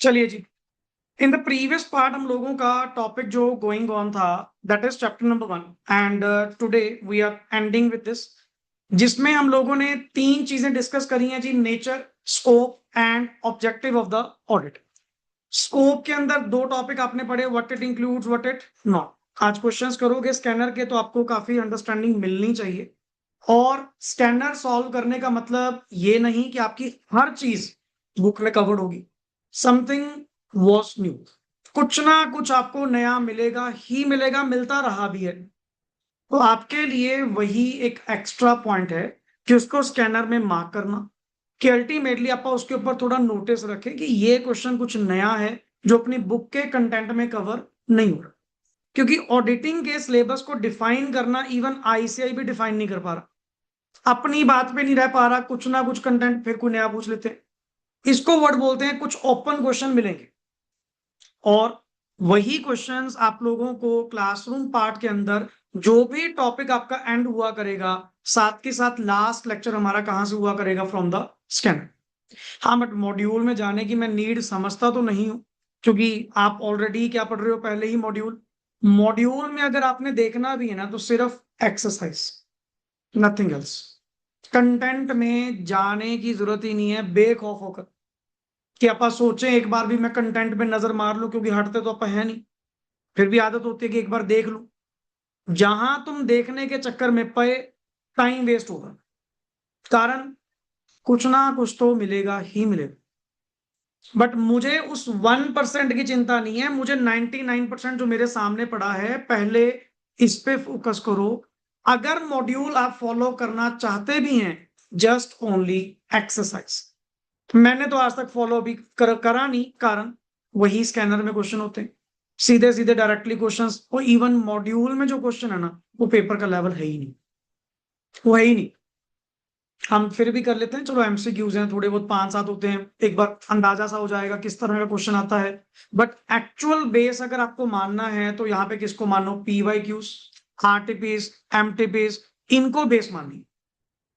चलिए जी, in the previous part हम लोगों का टॉपिक जो गोइंग ऑन था that is chapter number 1 and today we are ending with this, जिसमें हम लोगों ने तीन चीजें डिस्कस करी हैं जी। Nature, scope and objective of the audit. Scope के अंदर दो टॉपिक आपने पढ़े, what it includes, what it not. आज क्वेश्चंस करोगे स्कैनर के तो आपको काफी अंडरस्टैंडिंग मिलनी चाहिए। और स्कैनर सॉल्व करने का मतलब ये नहीं कि आपकी हर चीज बुक में कवर्ड होगी। समथिंग वॉज न्यू, कुछ ना कुछ आपको नया मिलेगा ही मिलेगा, मिलता रहा भी है। तो आपके लिए वही एक एक्स्ट्रा पॉइंट है कि उसको स्कैनर में मार्क करना, कि अल्टीमेटली आप उसके ऊपर थोड़ा नोटिस रखें कि ये क्वेश्चन कुछ नया है जो अपनी बुक के कंटेंट में कवर नहीं हो रहा। क्योंकि ऑडिटिंग के सिलेबस को डिफाइन करना इवन आईसीआई भी डिफाइन नहीं कर पा रहा, अपनी बात पे नहीं रह पा रहा, कुछ ना कुछ कंटेंट फिर कोई नया पूछ लेते हैं। इसको वर्ड बोलते हैं कुछ ओपन क्वेश्चन मिलेंगे। और वही क्वेश्चंस आप लोगों को क्लासरूम पार्ट के अंदर जो भी टॉपिक आपका एंड हुआ करेगा, साथ के साथ लास्ट लेक्चर हमारा कहां से हुआ करेगा, फ्रॉम द स्कैनर। हाँ, बट मॉड्यूल में जाने की मैं नीड समझता तो नहीं हूं, क्योंकि आप ऑलरेडी क्या पढ़ रहे हो, पहले ही मॉड्यूल। मॉड्यूल में अगर आपने देखना भी है ना तो सिर्फ एक्सरसाइज, नथिंग एल्स। कंटेंट में जाने की जरूरत ही नहीं है बेखौफ होकर कि आप सोचें एक बार भी मैं कंटेंट पे नजर मार लूं, क्योंकि हटते तो आप है नहीं। फिर भी आदत होती है कि एक बार देख लूं। जहां तुम देखने के चक्कर में पे टाइम वेस्ट होगा, कारण कुछ ना कुछ तो मिलेगा ही मिलेगा। बट मुझे उस 1% की चिंता नहीं है, मुझे 99% जो मेरे सामने पड़ा है, पहले इस पे फोकस करो। अगर मॉड्यूल आप फॉलो करना चाहते भी हैं, जस्ट ओनली एक्सरसाइज। मैंने तो आज तक फॉलो भी करा नहीं, कारण वही स्कैनर में क्वेश्चन होते हैं, सीधे सीधे डायरेक्टली क्वेश्चंस। और इवन मॉड्यूल में जो क्वेश्चन है ना, वो पेपर का लेवल है ही नहीं, वो है ही नहीं। हम फिर भी कर लेते हैं, चलो एमसीक्यूज हैं, थोड़े बहुत 5-7 होते हैं, एक बार अंदाजा सा हो जाएगा किस तरह का क्वेश्चन आता है। बट एक्चुअल बेस अगर आपको मानना है तो यहाँ पे किसको मानो, पीवाई क्यूज, आरटीपीज, एमटीपीज, इनको बेस मानिए।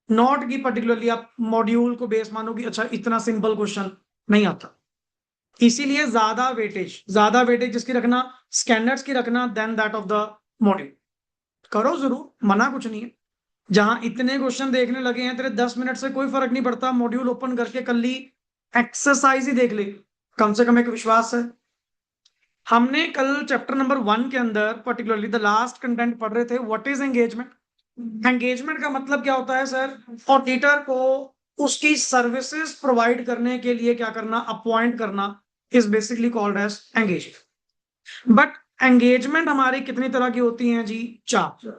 नॉट की पर्टिकुलरली आप मॉड्यूल को बेस मानो कि अच्छा इतना सिंपल क्वेश्चन नहीं आता। इसीलिए ज्यादा वेटेज जिसकी रखना, स्कैनर्स की रखना then that of the module. करो जरूर, मना कुछ नहीं है। जहां इतने क्वेश्चन देखने लगे हैं, तेरे 10 मिनट से कोई फर्क नहीं पड़ता, मॉड्यूल ओपन करके कर ली, एक्सरसाइज ही देख ले, कम से कम एक विश्वास है। हमने कल चैप्टर नंबर 1 के अंदर पर्टिकुलरली द लास्ट कंटेंट पढ़ रहे थे, व्हाट इज एंगेजमेंट। एंगेजमेंट का मतलब क्या होता है सर, ऑडिटर को उसकी सर्विसेज प्रोवाइड करने के लिए क्या करना, अपॉइंट करना, is basically called as engagement. But engagement हमारी कितनी तरह की होती हैं जी, 4।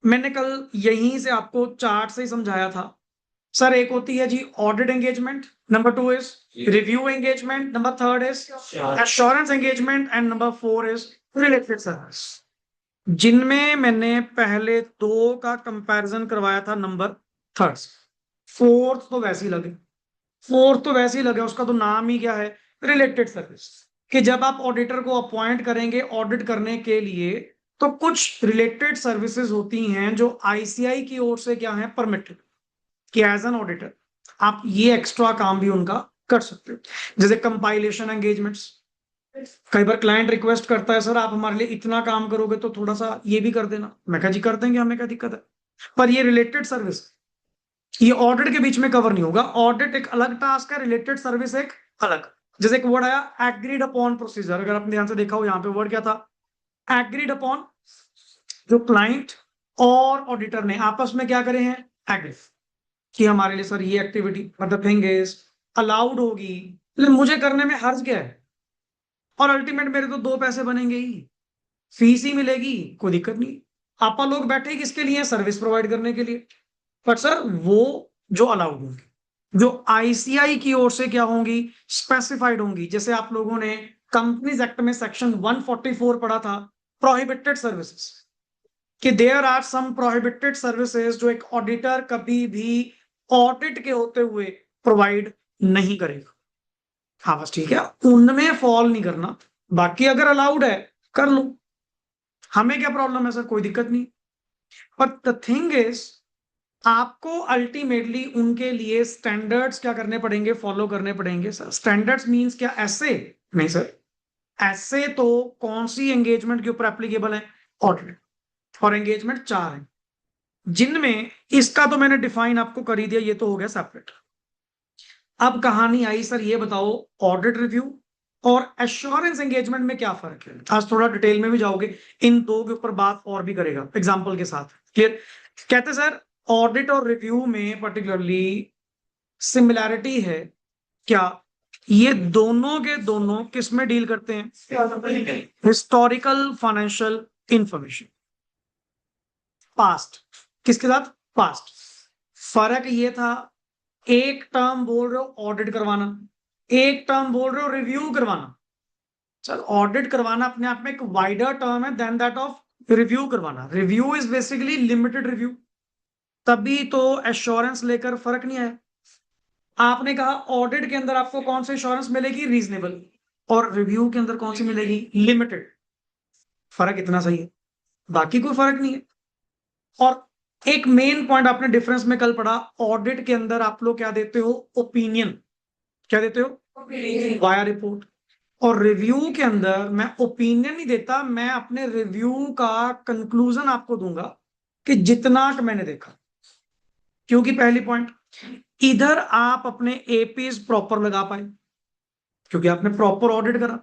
मैंने कल यहीं से आपको चार्ट से ही समझाया था सर। एक होती है जी audit engagement, number 2 is review engagement, number 3 is assurance engagement and number 4 is related service. जिनमें मैंने पहले दो का कंपैरिजन करवाया था नंबर 3, फोर्थ तो वैसे ही लगे, उसका तो नाम ही क्या है, रिलेटेड सर्विस। कि जब आप ऑडिटर को अपॉइंट करेंगे ऑडिट करने के लिए, तो कुछ रिलेटेड सर्विसेज होती हैं जो आईसीआई की ओर से क्या है, परमिटेड, कि एज एन ऑडिटर आप ये एक्स्ट्रा काम भी उनका कर सकते हो। जैसे कंपाइलेशन एंगेजमेंट्स, कई बार क्लाइंट रिक्वेस्ट करता है सर आप हमारे लिए इतना काम करोगे तो थोड़ा सा ये भी कर देना, मैं कहा जी कर देंगे, हमें क्या दिक्कत है। पर ये रिलेटेड सर्विस, ये ऑडिट के बीच में कवर नहीं होगा। ऑडिट एक अलग टास्क है, रिलेटेड सर्विस एक अलग। जैसे एक वर्ड आया एग्रीड अपॉन प्रोसीजर, अगर आपने ध्यान से देखा हो यहाँ पे वर्ड क्या था, एग्रीड अपॉन। जो क्लाइंट और ऑडिटर ने आपस में क्या करे हैं, एग्री, कि हमारे लिए सर ये एक्टिविटी मतलब थिंग इज अलाउड होगी, लेकिन मुझे करने में हर्ज क्या है, और अल्टीमेट मेरे तो दो पैसे बनेंगे ही, फीस ही मिलेगी, कोई दिक्कत नहीं। आपा लोग बैठे किसके लिए, सर्विस प्रोवाइड करने के लिए। पर सर वो जो अलाउड होंगी, जो आईसीआई की ओर से क्या होंगी, स्पेसिफाइड होंगी। जैसे आप लोगों ने कंपनीज एक्ट में सेक्शन 144 पढ़ा था, प्रोहिबिटेड सर्विसेज, कि there are some prohibited services जो एक ऑडिटर कभी भी ऑडिट के होते हुए प्रोवाइड नहीं करेगा। हाँ बस ठीक है, उनमें फॉल नहीं करना, बाकी अगर अलाउड है कर लो, हमें क्या प्रॉब्लम है सर, कोई दिक्कत नहीं। बट द थिंग इज आपको अल्टीमेटली उनके लिए स्टैंडर्ड्स क्या करने पड़ेंगे, फॉलो करने पड़ेंगे सर। स्टैंडर्ड्स मींस क्या, ऐसे नहीं सर, ऐसे तो कौन सी एंगेजमेंट के ऊपर एप्लीकेबल है, ऑडिट। और एंगेजमेंट 4 है, जिनमें इसका तो मैंने डिफाइन आपको कर ही दिया, ये तो हो गया सेपरेट। अब कहानी आई सर, ये बताओ ऑडिट रिव्यू और एश्योरेंस एंगेजमेंट में क्या फर्क है। आज थोड़ा डिटेल में भी जाओगे, इन दो के ऊपर बात और भी करेगा एग्जांपल के साथ। क्लियर। कहते सर ऑडिट और रिव्यू में पर्टिकुलरली सिमिलैरिटी है क्या, ये दोनों के दोनों किस में डील करते हैं, हिस्टोरिकल फाइनेंशियल इंफॉर्मेशन, पास्ट। किसके साथ, पास्ट। फर्क ये था, एक टर्म बोल रहे हो ऑडिट करवाना, एक टर्म बोल रहे हो रिव्यू करवाना। सर ऑडिट करवाना अपने आप में एक वाइडर टर्म है देन दैट ऑफ रिव्यू करवाना। Review is basically limited review, तभी तो एश्योरेंस लेकर फर्क नहीं आया। आपने कहा ऑडिट के अंदर आपको कौन सी एश्योरेंस मिलेगी, रीजनेबल, और रिव्यू के अंदर कौन सी मिलेगी, लिमिटेड। फर्क इतना सही है, बाकी कोई फर्क नहीं है। और एक मेन पॉइंट आपने डिफरेंस में कल पढ़ा, ऑडिट के अंदर आप लोग क्या देते हो, ओपिनियन। क्या देते हो, वाया रिपोर्ट। और रिव्यू के अंदर मैं ओपिनियन नहीं देता, मैं अपने रिव्यू का कंक्लूजन आपको दूंगा कि जितना मैंने देखा। क्योंकि पहली पॉइंट, इधर आप अपने एपीज प्रॉपर लगा पाए क्योंकि आपने प्रॉपर ऑडिट करा,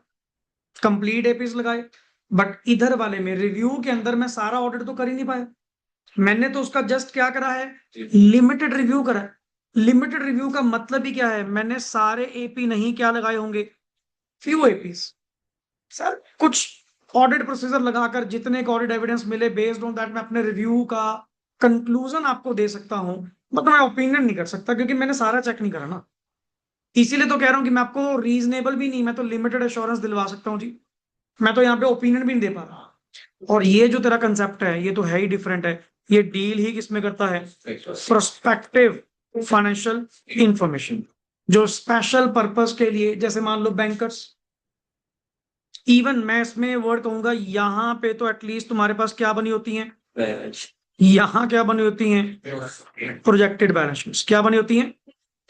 कंप्लीट एपीज लगाए। बट इधर वाले में रिव्यू के अंदर मैं सारा ऑडिट तो कर ही नहीं पाया, मैंने तो उसका जस्ट क्या करा है, लिमिटेड रिव्यू करा है। लिमिटेड रिव्यू का मतलब ही क्या है, मैंने सारे एपी नहीं क्या लगाए होंगे, फ्यू एपीज। सर कुछ ऑडिट प्रोसीजर लगाकर जितने ऑडिट एविडेंस मिले, बेस्ड ऑन दैट मैं अपने रिव्यू का कंक्लूजन आपको दे सकता हूं, मतलब मैं ओपिनियन नहीं कर सकता क्योंकि मैंने सारा चेक नहीं करा ना। इसीलिए तो कह रहा हूं कि मैं आपको रीजनेबल भी नहीं, मैं तो लिमिटेड एश्योरेंस दिलवा सकता हूं जी, मैं तो यहाँ पे ओपिनियन भी नहीं दे पा रहा। और ये जो तेरा कंसेप्ट है ये तो है ही डिफरेंट है, ये डील ही किसमें करता है, प्रोस्पेक्टिव फाइनेंशियल इंफॉर्मेशन, जो स्पेशल पर्पस के लिए, जैसे मान लो बैंकर्स। इवन मैं इसमें वर्ड कहूंगा, यहाँ पे तो एटलीस्ट तुम्हारे पास क्या बनी होती हैं, यहाँ क्या बनी होती हैं, प्रोजेक्टेड बैलेंस शीट्स। क्या बनी होती हैं,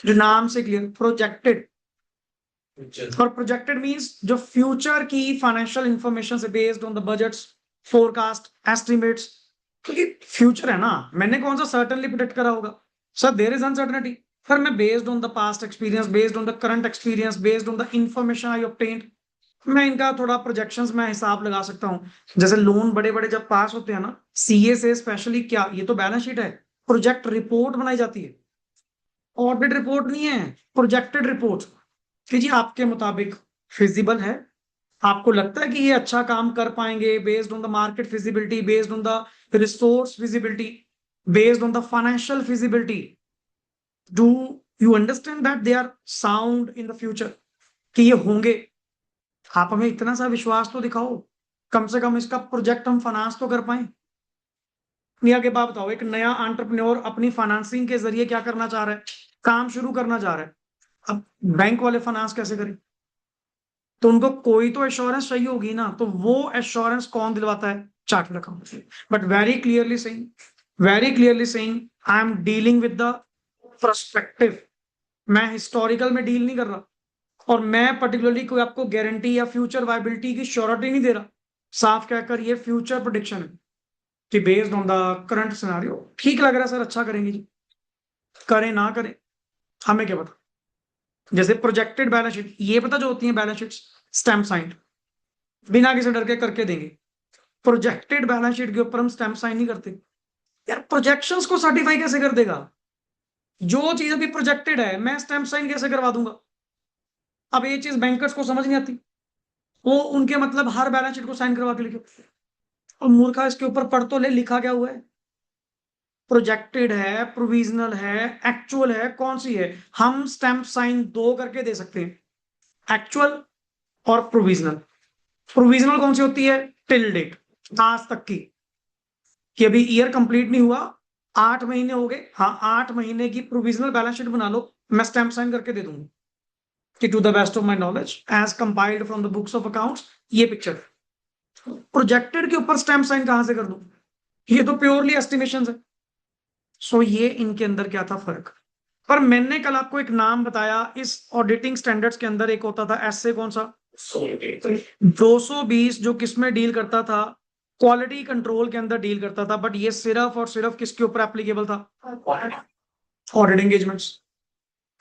जो नाम से क्लियर, प्रोजेक्टेड। और प्रोजेक्टेड मींस जो फ्यूचर की फाइनेंशियल इंफॉर्मेशन से based on the budgets, forecast, estimates. क्योंकि फ्यूचर है ना, मैंने कौन सा सर्टेनली प्रिडिक्ट करा होगा, सर देयर इज अनसर्टेनिटी। पर मैं based on the past experience, based on the current experience, based on the information I obtained, मैं इनका थोड़ा प्रोजेक्शंस में हिसाब लगा सकता हूँ। जैसे लोन बड़े बड़े जब पास होते हैं ना, सीए से स्पेशली, क्या ये तो बैलेंस शीट है, प्रोजेक्ट रिपोर्ट बनाई जाती है, ऑडिट रिपोर्ट नहीं है, प्रोजेक्टेड रिपोर्ट। कि जी आपके मुताबिक फिजिबल है, आपको लगता है कि ये अच्छा काम कर पाएंगे, based on the market feasibility, based on the resource feasibility, based on the financial feasibility, do you understand that they are sound in the future, कि ये होंगे। आप हमें इतना सा विश्वास तो दिखाओ, कम से कम इसका प्रोजेक्ट हम फाइनेंस तो कर पाए। या के बाद बताओ, एक नया एंटरप्रेन्योर अपनी फाइनेंसिंग के जरिए क्या करना चाह रहा है, काम शुरू करना चाह रहा है। अब बैंक वाले फाइनेंस कैसे करें, तो उनको कोई तो एश्योरेंस चाहिए होगी ना, तो वो एश्योरेंस कौन दिलवाता है, chartered accountant. But very clearly saying I am dealing with the prospective, मैं हिस्टोरिकल में डील नहीं कर रहा। और मैं पर्टिकुलरली कोई आपको गारंटी या फ्यूचर वायबिलिटी की श्योरिटी नहीं दे रहा, साफ कहकर ये फ्यूचर प्रोडिक्शन है कि based on the current scenario ठीक लग रहा है सर, अच्छा करेंगे जी, करें ना करें हमें क्या पता। जैसे प्रोजेक्टेड बैलेंस शीट, ये पता जो होती है बैलेंस शीट स्टैम्प साइन, बिना किसी डर के करके देंगे। प्रोजेक्टेड बैलेंस शीट के ऊपर हम स्टैम्प साइन नहीं करते यार, प्रोजेक्शंस को सर्टिफाई कैसे कर देगा, जो चीज अभी प्रोजेक्टेड है मैं स्टैम्प साइन कैसे करवा दूंगा। अब ये चीज बैंकर्स को समझ नहीं आती, वो उनके मतलब हर बैलेंस शीट को साइन करवा के लिखे, और मूर्खा इसके ऊपर पढ़ तो ले, लिखा क्या हुआ है, प्रोजेक्टेड है, प्रोविजनल है, एक्चुअल है, कौन सी है। हम स्टैम्प साइन दो करके दे सकते हैं, एक्चुअल और प्रोविजनल। प्रोविजनल कौन सी होती है, टिल डेट, आज तक की, कि अभी ईयर कंप्लीट नहीं हुआ, 8 महीने हो गए, हाँ 8 महीने की प्रोविजनल बैलेंस शीट बना लो, मैं स्टैम्प साइन करके दे दूंगा कि to the best of my knowledge as compiled from the books of accounts, ये पिक्चर। प्रोजेक्टेड के ऊपर स्टैम्प साइन कहां से कर दूं, ये तो प्योरली एस्टिमेशन है। सो ये इनके अंदर क्या था फर्क। पर मैंने कल आपको एक नाम बताया, इस ऑडिटिंग स्टैंडर्ड्स के अंदर एक होता था एस से कौन सा 220, जो किस में डील करता था, क्वालिटी कंट्रोल के अंदर डील करता था, बट ये सिर्फ और सिर्फ किसके ऊपर एप्लीकेबल था, ऑडिट एंगेजमेंट्स।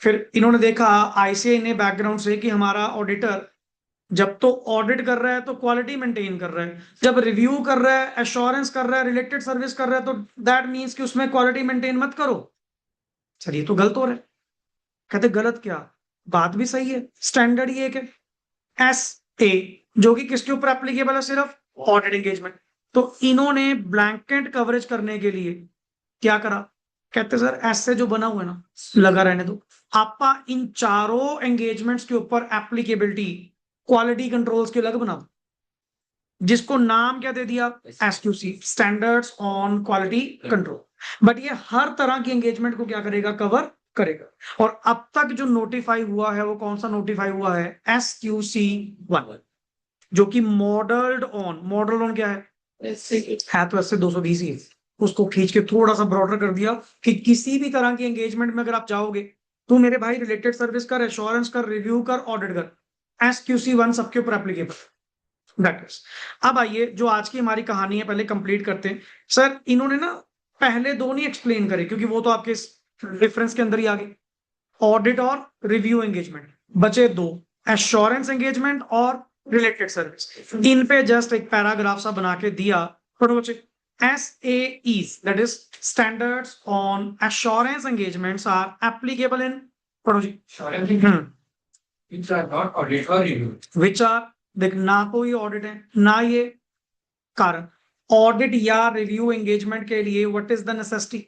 फिर इन्होंने देखा आईसीआई ने बैकग्राउंड से कि हमारा ऑडिटर जब तो ऑडिट कर रहा है तो क्वालिटी मेंटेन कर रहा है, जब रिव्यू कर रहा है, एश्योरेंस कर रहा है, रिलेटेड सर्विस कर रहा है, तो दैट मींस कि उसमें क्वालिटी मेंटेन मत करो। सर ये तो गलत हो रहा है। कहते गलत क्या, बात भी सही है, स्टैंडर्ड ये है एस ए, जो कि किसके ऊपर एप्लीकेबल है, सिर्फ ऑडिट एंगेजमेंट। तो इन्होंने ब्लैंकेट कवरेज करने के लिए क्या करा, कहते सर एस से जो बना हुआ है ना लगा रहने दो, आपा इन चारों एंगेजमेंट्स के ऊपर एप्लीकेबिलिटी क्वालिटी कंट्रोल्स के अलग बना दो, जिसको नाम क्या दे दिया, SQC, standards on quality control. But ये हर तरह की एंगेजमेंट को क्या करेगा, कवर करेगा। और अब तक जो नोटिफाई हुआ है वो कौन सा नोटिफाई हुआ है, SQC 1, जो कि मॉडल ऑन क्या है तो ऐसे 220 ही है। उसको खींच के थोड़ा सा ब्रॉडर कर दिया कि किसी भी तरह की एंगेजमेंट में अगर आप जाओगे तो मेरे भाई रिलेटेड सर्विस कर, एश्योरेंस कर, रिव्यू कर, ऑडिट कर, SQC 1 सबके ऊपर एप्लीकेबल। That is. अब आइए जो आज की हमारी कहानी है पहले कंप्लीट करते हैं। सर इन्होंने ना पहले दो नहीं एक्सप्लेन करे क्योंकि वो तो आपके डिफरेंस के अंदर ही आ गए, ऑडिट और रिव्यू एंगेजमेंट, बचे दो, एश्योरेंस एंगेजमेंट और रिलेटेड सर्विस। इन पे जस्ट एक पैराग्राफ सा बना के दिया, पढ़ो बच्चे। SAEs, that is standards on assurance engagements, are applicable in, पढ़ो जी, which are not audit or review. which are, देख ना तो ये ऑडिट है ना ये कारण। ऑडिट या रिव्यू एंगेजमेंट के लिए what is the necessity,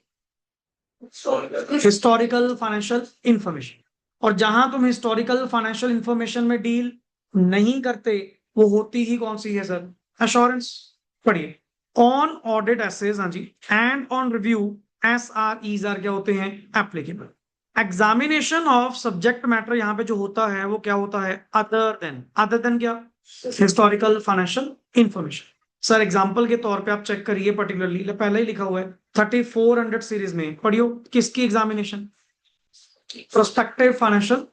historical financial information. और जहां तुम हिस्टोरिकल फाइनेंशियल इंफॉर्मेशन में डील नहीं करते वो होती ही कौन सी है सर, एश्योरेंस। पढ़िए, ऑन ऑडिट एसेज, हाँ जी, and on review SREs are क्या होते हैं, applicable. Examination of subject matter यहाँ पे जो होता है वो क्या होता है, अदर देन क्या, historical financial information. Sir example के तौर पे आप चेक करिए, पर्टिकुलरली पहले ही लिखा हुआ है 3400 सीरीज में, पढ़ियो किसकी एग्जामिनेशन, प्रोस्पेक्टिव फाइनेंशियल।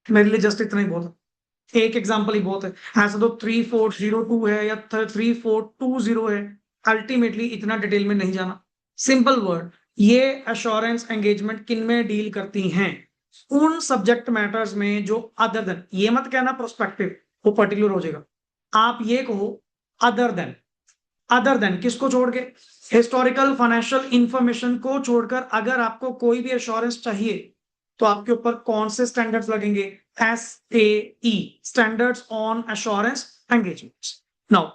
मेरे लिए जस्ट इतना ही बहुत है, एक एग्जांपल ही बहुत है। ऐसा तो 3402 है या 3420 है, अल्टीमेटली इतना डिटेल में नहीं जाना। सिंपल वर्ड, ये एश्योरेंस एंगेजमेंट किन में डील करती हैं, उन सब्जेक्ट मैटर्स में जो अदर देन, ये मत कहना प्रोस्पेक्टिव, वो पर्टिकुलर हो जाएगा। आप ये कहो अदर देन किसको छोड़ के, हिस्टोरिकल फाइनेंशियल इंफॉर्मेशन को छोड़कर अगर आपको कोई भी एश्योरेंस चाहिए तो आपके ऊपर कौन से स्टैंडर्ड्स लगेंगे, SAE, standards on assurance engagements. Now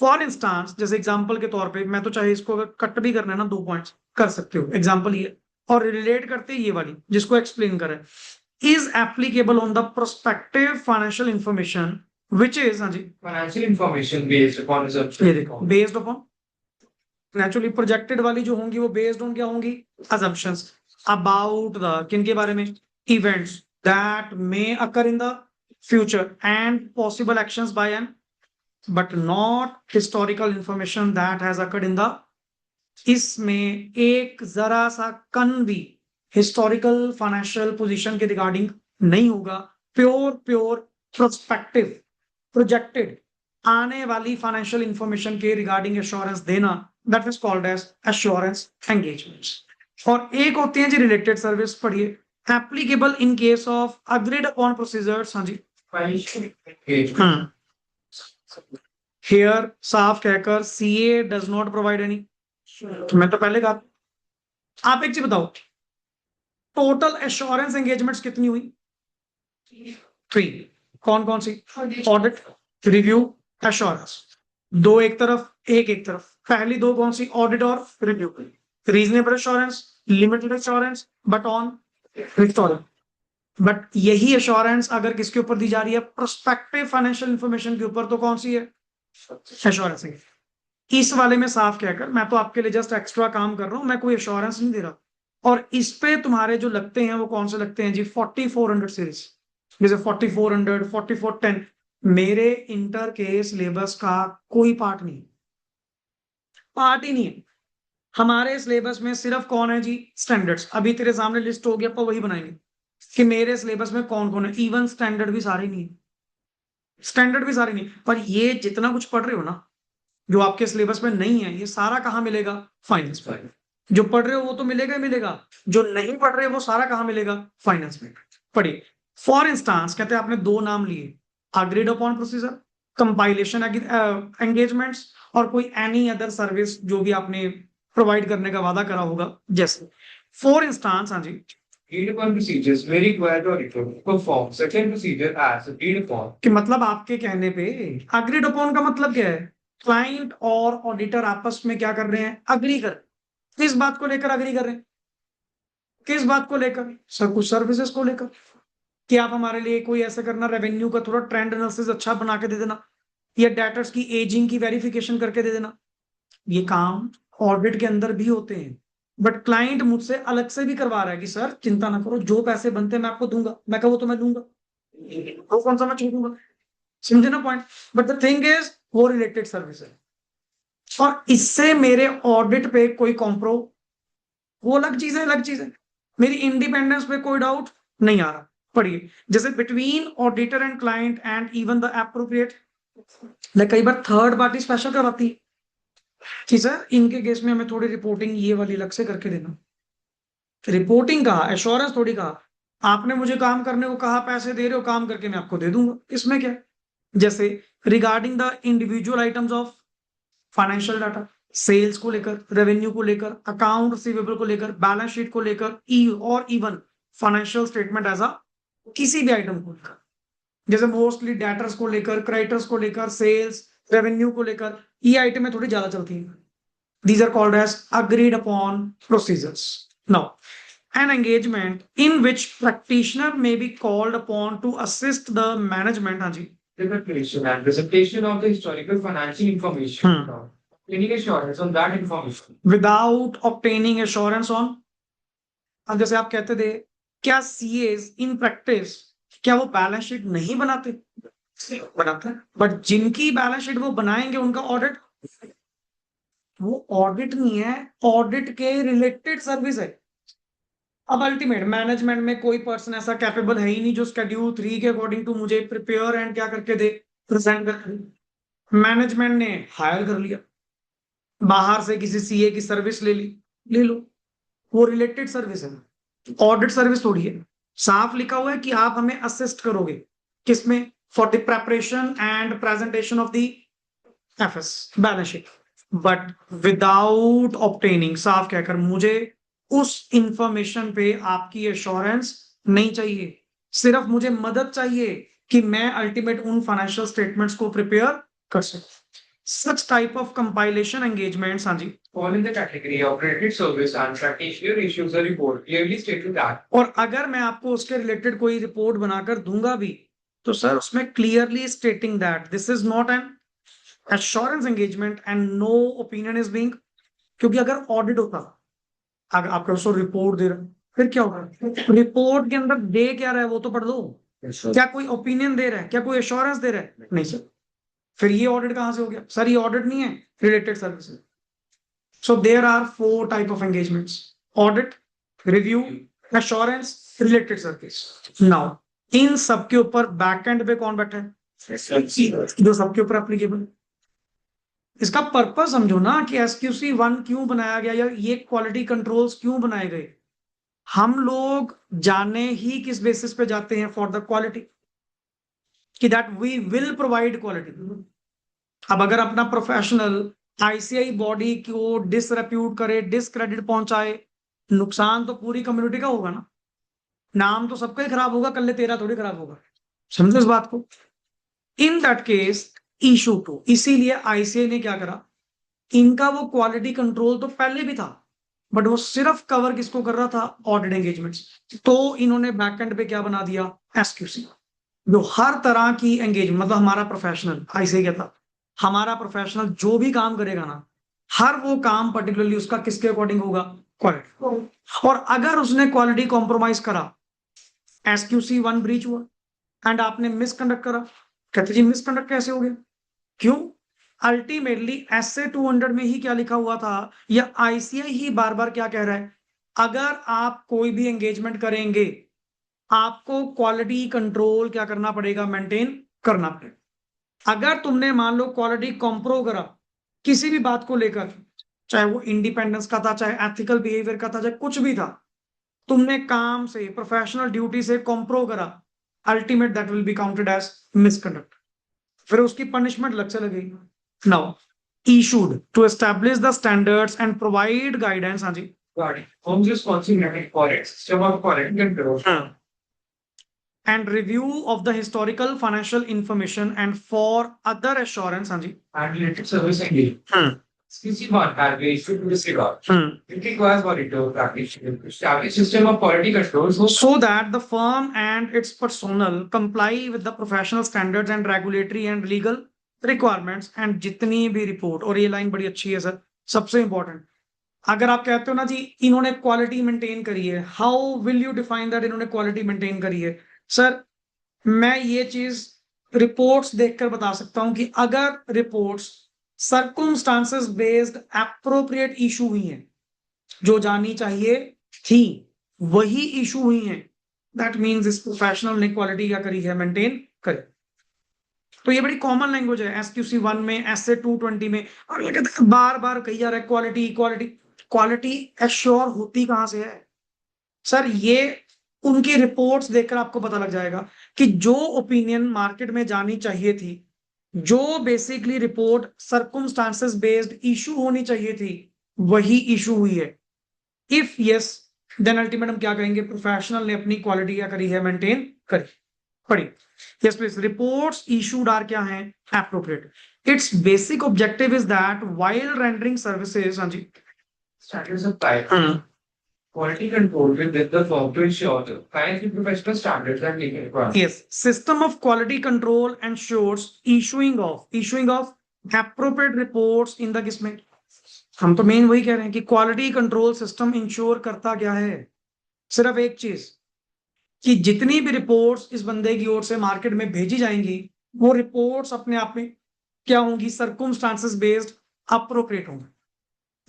for instance, जैसे एग्जांपल के तौर पे, मैं तो चाहे इसको अगर कट भी करना है ना 2 पॉइंट्स कर सकते हो, एग्जांपल ये और रिलेट करते ये वाली जिसको एक्सप्लेन करें, is applicable on the prospective financial information which is, हाँ जी, Financial information based upon ये देखो बेस्ड अपॉन, नेचुरली प्रोजेक्टेड वाली जो होंगी वो बेस्ड ऑन क्या होंगी, assumptions about the, किन के बारे में, events that may occur in the future and possible actions by an, but not historical information that has occurred in the, इसमें एक जरा सा कन भी हिस्टोरिकल फाइनेंशियल पोजीशन के रिगार्डिंग नहीं होगा, प्योर प्रोस्पेक्टिव प्रोजेक्टेड आने वाली फाइनेंशियल इंफॉर्मेशन के रिगार्डिंग एश्योरेंस देना, that is called as assurance engagements. और एक होती है जी रिलेटेड सर्विस, पढ़िए, applicable in case of agreed upon procedures, हाँ जी, हियर साफ कहकर CA does not provide any, मैं तो पहले कहा। आप एक चीज बताओ, टोटल एश्योरेंस एंगेजमेंट्स कितनी हुई, 3। कौन कौन सी, ऑडिट, रिव्यू, एश्योरेंस। दो एक तरफ, एक तरफ। पहली दो कौन सी, ऑडिट और review. Reasonable assurance, limited assurance, but on historic. But यही एश्योरेंस अगर किसके ऊपर दी जा रही है, प्रोस्पेक्टिव फाइनेंशियल इंफॉर्मेशन के ऊपर, तो कौन सी है, एश्योरेंस। इस वाले में साफ कहकर मैं तो आपके लिए जस्ट एक्स्ट्रा काम कर रहा हूं, मैं कोई एश्योरेंस नहीं दे रहा। और इस पे तुम्हारे जो लगते हैं वो कौन से लगते हैं जी, 4400 सीरीज, जैसे 4400, 4410, मेरे इंटर के सिलेबस का कोई पार्ट नहीं, पार्ट ही नहीं है। हमारे सिलेबस में सिर्फ कौन है जी? स्टैंडर्ड्स। अभी तेरे सामने लिस्ट होगी, अपन वही बनाएंगे कि मेरे सिलेबस में कौन कौन है। इवन स्टैंडर्ड भी सारे नहीं, स्टैंडर्ड भी सारे नहीं, पर ये जितना कुछ पढ़ रहे हो ना, जो आपके सिलेबस में नहीं है, ये सारा कहाँ मिलेगा? फाइनेंस में। जो पढ़ रहे हो वो तो मिलेगा ही मिलेगा, जो नहीं पढ़ रहे वो सारा कहाँ मिलेगा? फाइनेंस में। पढ़िए, फॉर इंस्टांस कहते हैं आपने दो नाम लिए, agreed upon procedure, compilation engagements, और कोई एनी अदर सर्विस जो भी आपने प्रोवाइड करने का वादा करा होगा। जैसे फॉर इंस्टांस, हाँ जी, Agreed upon procedures may require the auditor to perform certain procedure as agreed upon. कि मतलब आपके कहने पे अग्रीड अपॉन का मतलब क्या है? क्लाइंट और ऑडिटर आपस में क्या कर रहे हैं? अग्री कर। किस बात को लेकर अग्री कर रहे हैं? किस बात को लेकर? सर कुछ सर्विसेज को लेकर, कि आप हमारे लिए कोई ऐसा करना, रेवेन्यू का थोड़ा ट्रेंड एनालिसिस अच्छा बना के दे देना, या डेटर्स की एजिंग की वेरिफिकेशन करके दे देना। ये काम ऑडिट के अंदर भी होते हैं, बट क्लाइंट मुझसे अलग से भी करवा रहा है कि सर चिंता ना करो, जो पैसे बनते हैं मैं आपको दूंगा। मैं कहा वो तो मैं दूंगा, वो कौन सा मैं छोड़ूंगा? समझे ना point? But the thing is वो रिलेटेड सर्विस है, और इससे मेरे ऑडिट पे कोई कॉम्प्रो, वो अलग चीज है, अलग चीज है। मेरी इंडिपेंडेंस पे कोई डाउट नहीं आ रहा। पढ़िए, जैसे between auditor and client and even the appropriate, कई बार थर्ड पार्टी स्पेशल करवाती है कि सर इनके केस में हमें थोड़ी रिपोर्टिंग ये वाली अलग से करके देना। रिपोर्टिंग कहा, एश्योरेंस थोड़ी कहा। आपने मुझे काम करने को कहा, पैसे दे रहे हो, काम करके मैं आपको दे दूंगा, इसमें क्या है? जैसे regarding the individual items of financial data, sales को लेकर, रेवेन्यू को लेकर, अकाउंट रिसीवेबल को लेकर, बैलेंस शीट को लेकर, और even financial statement as a किसी भी आइटम को लेकर, जैसे मोस्टली डेटर्स को लेकर, क्रेडिटर्स को लेकर, सेल्स रेवेन्यू को लेकर, ये आइटमें थोड़ी ज्यादा चलती हैं। These are called as agreed upon procedures. Now, an engagement in which practitioner may be called upon to assist the management, हाँ जी, The preparation and presentation of the historical financial information. Any assurance on that information. without obtaining assurance on, अब जैसे आप कहते थे, क्या CS in practice, क्या वो balance sheet नहीं बनाते? बनाते हैं, बट जिनकी बैलेंस शीट वो बनाएंगे उनका ऑडिट, वो ऑडिट नहीं है, ऑडिट के रिलेटेड सर्विस है। अब अल्टीमेट मैनेजमेंट में कोई पर्सन ऐसा कैपेबल है ही नहीं जो शेड्यूल 3 के अकॉर्डिंग टू मुझे प्रिपेयर एंड क्या करके दे, प्रेजेंट कर। मैनेजमेंट ने हायर कर लिया, बाहर से किसी सीए की सर्विस ले ली, ले लो, वो रिलेटेड सर्विस है, ऑडिट सर्विस थोड़ी है। साफ लिखा हुआ है कि आप हमें असिस्ट करोगे, किसमें? For the preparation and presentation of the FS balance sheet, but without obtaining, साफ कहकर मुझे उस इंफॉर्मेशन पे आपकी एश्योरेंस नहीं चाहिए, सिर्फ मुझे मदद चाहिए कि मैं अल्टीमेट उन फाइनेंशियल स्टेटमेंट्स को प्रिपेयर कर सकूं। Such type of compilation engagements, हाँ जी, Fall in the category of credit service and practitioner issues a report clearly stated that. और अगर मैं आपको उसके रिलेटेड कोई रिपोर्ट बनाकर दूंगा भी, तो सर उसमें clearly stating that this is not an assurance engagement and no opinion is being, क्योंकि अगर ऑडिट होता, अगर आपका उसको रिपोर्ट दे रहा है, फिर क्या होगा? रिपोर्ट के अंदर दे क्या रहा है वो तो पढ़ दो। क्या कोई ओपिनियन दे रहा है? क्या कोई एश्योरेंस दे रहा है? नहीं सर। फिर ये ऑडिट कहां से हो गया? सर ये ऑडिट नहीं है, related services. So there are 4 type of engagements: audit, review, assurance, related service. Now इन सबके ऊपर बैकएंड पे कौन बैठा है? जो सबके ऊपर एप्लीकेबल। इसका पर्पस समझो ना कि एसक्यूसी 1 क्यों बनाया गया, या ये क्वालिटी कंट्रोल्स क्यों बनाए गए। हम लोग जाने ही किस बेसिस पे जाते हैं? फॉर द क्वालिटी, कि that we will provide quality. अब अगर अपना प्रोफेशनल आईसीआई बॉडी को डिसरेप्यूट करे, डिसक्रेडिट पहुंचाए, नुकसान तो पूरी कम्युनिटी का होगा ना, नाम तो सबका ही खराब होगा, कल तेरा थोड़ी खराब होगा। समझो इस बात को। In that case issue to, इसीलिए आईसीआई ने क्या करा, इनका वो क्वालिटी कंट्रोल तो पहले भी था, बट वो सिर्फ कवर किसको कर रहा था? Audit engagements. तो इन्होंने बैकएंड पे क्या बना दिया? एसक्यूसी, जो हर तरह की एंगेजमेंट, मतलब हमारा प्रोफेशनल, आईसीआई कहता हमारा प्रोफेशनल जो भी काम करेगा ना, हर वो काम पर्टिकुलरली उसका किसके अकॉर्डिंग होगा? क्वालिटी। और अगर उसने क्वालिटी कॉम्प्रोमाइज करा, एसक्यूसी 1 ब्रीच हुआ, एंड आपने मिसकंडक्ट करा, कहते जी मिसकंडक्ट कैसे हो गया? क्यों? अल्टीमेटली एसए 200 में ही क्या लिखा हुआ था, या आईसीआई ही बार बार क्या कह रहा है, अगर आप कोई भी एंगेजमेंट करेंगे आपको क्वालिटी कंट्रोल क्या करना पड़ेगा, मेंटेन करना पड़ेगा। अगर तुमने मान लो क्वालिटी कॉम्प्रो करा किसी भी बात को लेकर, चाहे वो इंडिपेंडेंस का था, चाहे एथिकल बिहेवियर का था, चाहे कुछ भी था, तुमने काम से प्रोफेशनल ड्यूटी से कॉम्प्रो करा, ultimate that will be counted as misconduct, फिर उसकी पनिशमेंट अलग से लगेगी। Now issued to establish the standards and provide guidance, हाँ जी, Got it. Firms responsibility for it. System of quality control. and review of the historical financial information and for other assurance, हाँ जी, And related service engagement. Exclusive one have been issued to this regard. It requires auditor practitioner to establish system of quality controls. so that the firm and its personnel comply with the professional standards and regulatory and legal requirements, and जितनी भी report, और ये line बड़ी अच्छी है sir, सबसे important, अगर आप कहते हो ना जी इन्होंने क्वालिटी मेंटेन करी है, how will you define that इन्होंने क्वालिटी मेंटेन करी है? सर मैं ये चीज रिपोर्ट्स देखकर बता सकता हूं कि अगर reports circumstances based appropriate issue हुई हैं, जो जानी चाहिए थी वही इशू हुई हैं, दैट मींस इस प्रोफेशनल ने क्वालिटी क्या करी है, मेंटेन करी। तो ये बड़ी कॉमन लैंग्वेज है एसक्यूसी 1 में, एसए 220 में, और ये कहते हैं बार बार कही जा रहा है क्वालिटी क्वालिटी क्वालिटी, एश्योर होती कहां से है सर? ये उनकी रिपोर्ट्स देखकर आपको पता लग जाएगा कि जो ओपिनियन मार्केट में जानी चाहिए थी, जो basically report circumstances based issue होनी चाहिए थी, वही इशू हुई है। इफ यस, देन अल्टीमेट हम क्या कहेंगे, प्रोफेशनल ने अपनी क्वालिटी क्या करी है, मेंटेन करी। पढ़िए, yes please, reports issued are क्या है, appropriate. Its basic objective is that while rendering services, हाँ जी, Standards of quality control within the firm to ensure the highest professional standards and legal requirements. yes, system of quality control ensures issuing of appropriate reports in the किसमें, हम तो main वही कह रहे हैं कि क्वालिटी कंट्रोल सिस्टम इंश्योर करता क्या है, सिर्फ एक चीज, कि जितनी भी रिपोर्ट्स इस बंदे की ओर से मार्केट में भेजी जाएंगी, वो रिपोर्ट्स अपने आप में क्या होंगी, सर्कमस्टांसेस बेस्ड अप्रोप्रिएट होंगी।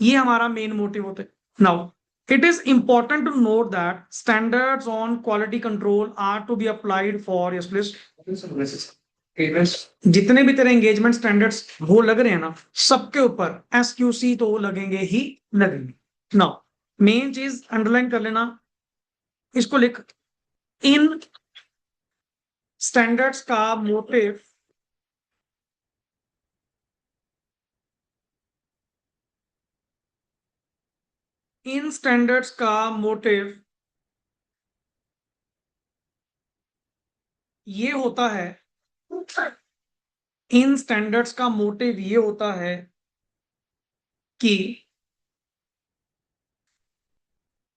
ये हमारा मेन मोटिव होता है। Now it is important to note that standards on quality control are to be applied for, yes please, जितने भी तेरे एंगेजमेंट स्टैंडर्ड्स वो लग रहे हैं ना, सबके ऊपर एसक्यूसी तो लगेंगे ही लगेंगे। नाउ मेन चीज अंडरलाइन कर लेना, इसको लिख, इन स्टैंडर्ड्स का मोटिव इन स्टैंडर्ड्स का मोटिव ये होता है, इन स्टैंडर्ड्स का मोटिव ये होता है कि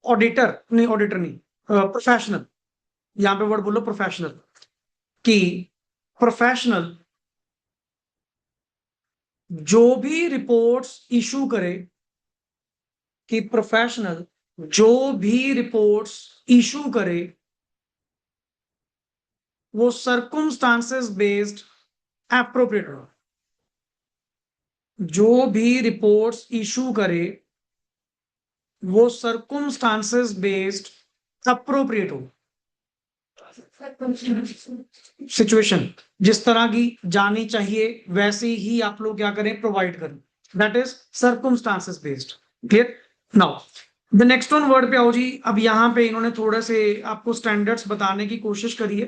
ऑडिटर नहीं, प्रोफेशनल, यहां पे वर्ड बोलो प्रोफेशनल, कि प्रोफेशनल जो भी रिपोर्ट्स इशू करे, कि प्रोफेशनल जो भी रिपोर्ट्स इशू करे वो सर्कमस्टांसेस बेस्ड एप्रोप्रिएट हो, जो भी रिपोर्ट्स इशू करे वो सर्कमस्टांसेस बेस्ड अप्रोप्रिएट हो, सिचुएशन जिस तरह की जानी चाहिए वैसे ही आप लोग क्या करें, प्रोवाइड करें, that is circumstances based. Clear? Now the next one word पे आओ जी। अब यहां पे इन्होंने थोड़े से आपको स्टैंडर्ड्स बताने की कोशिश करी है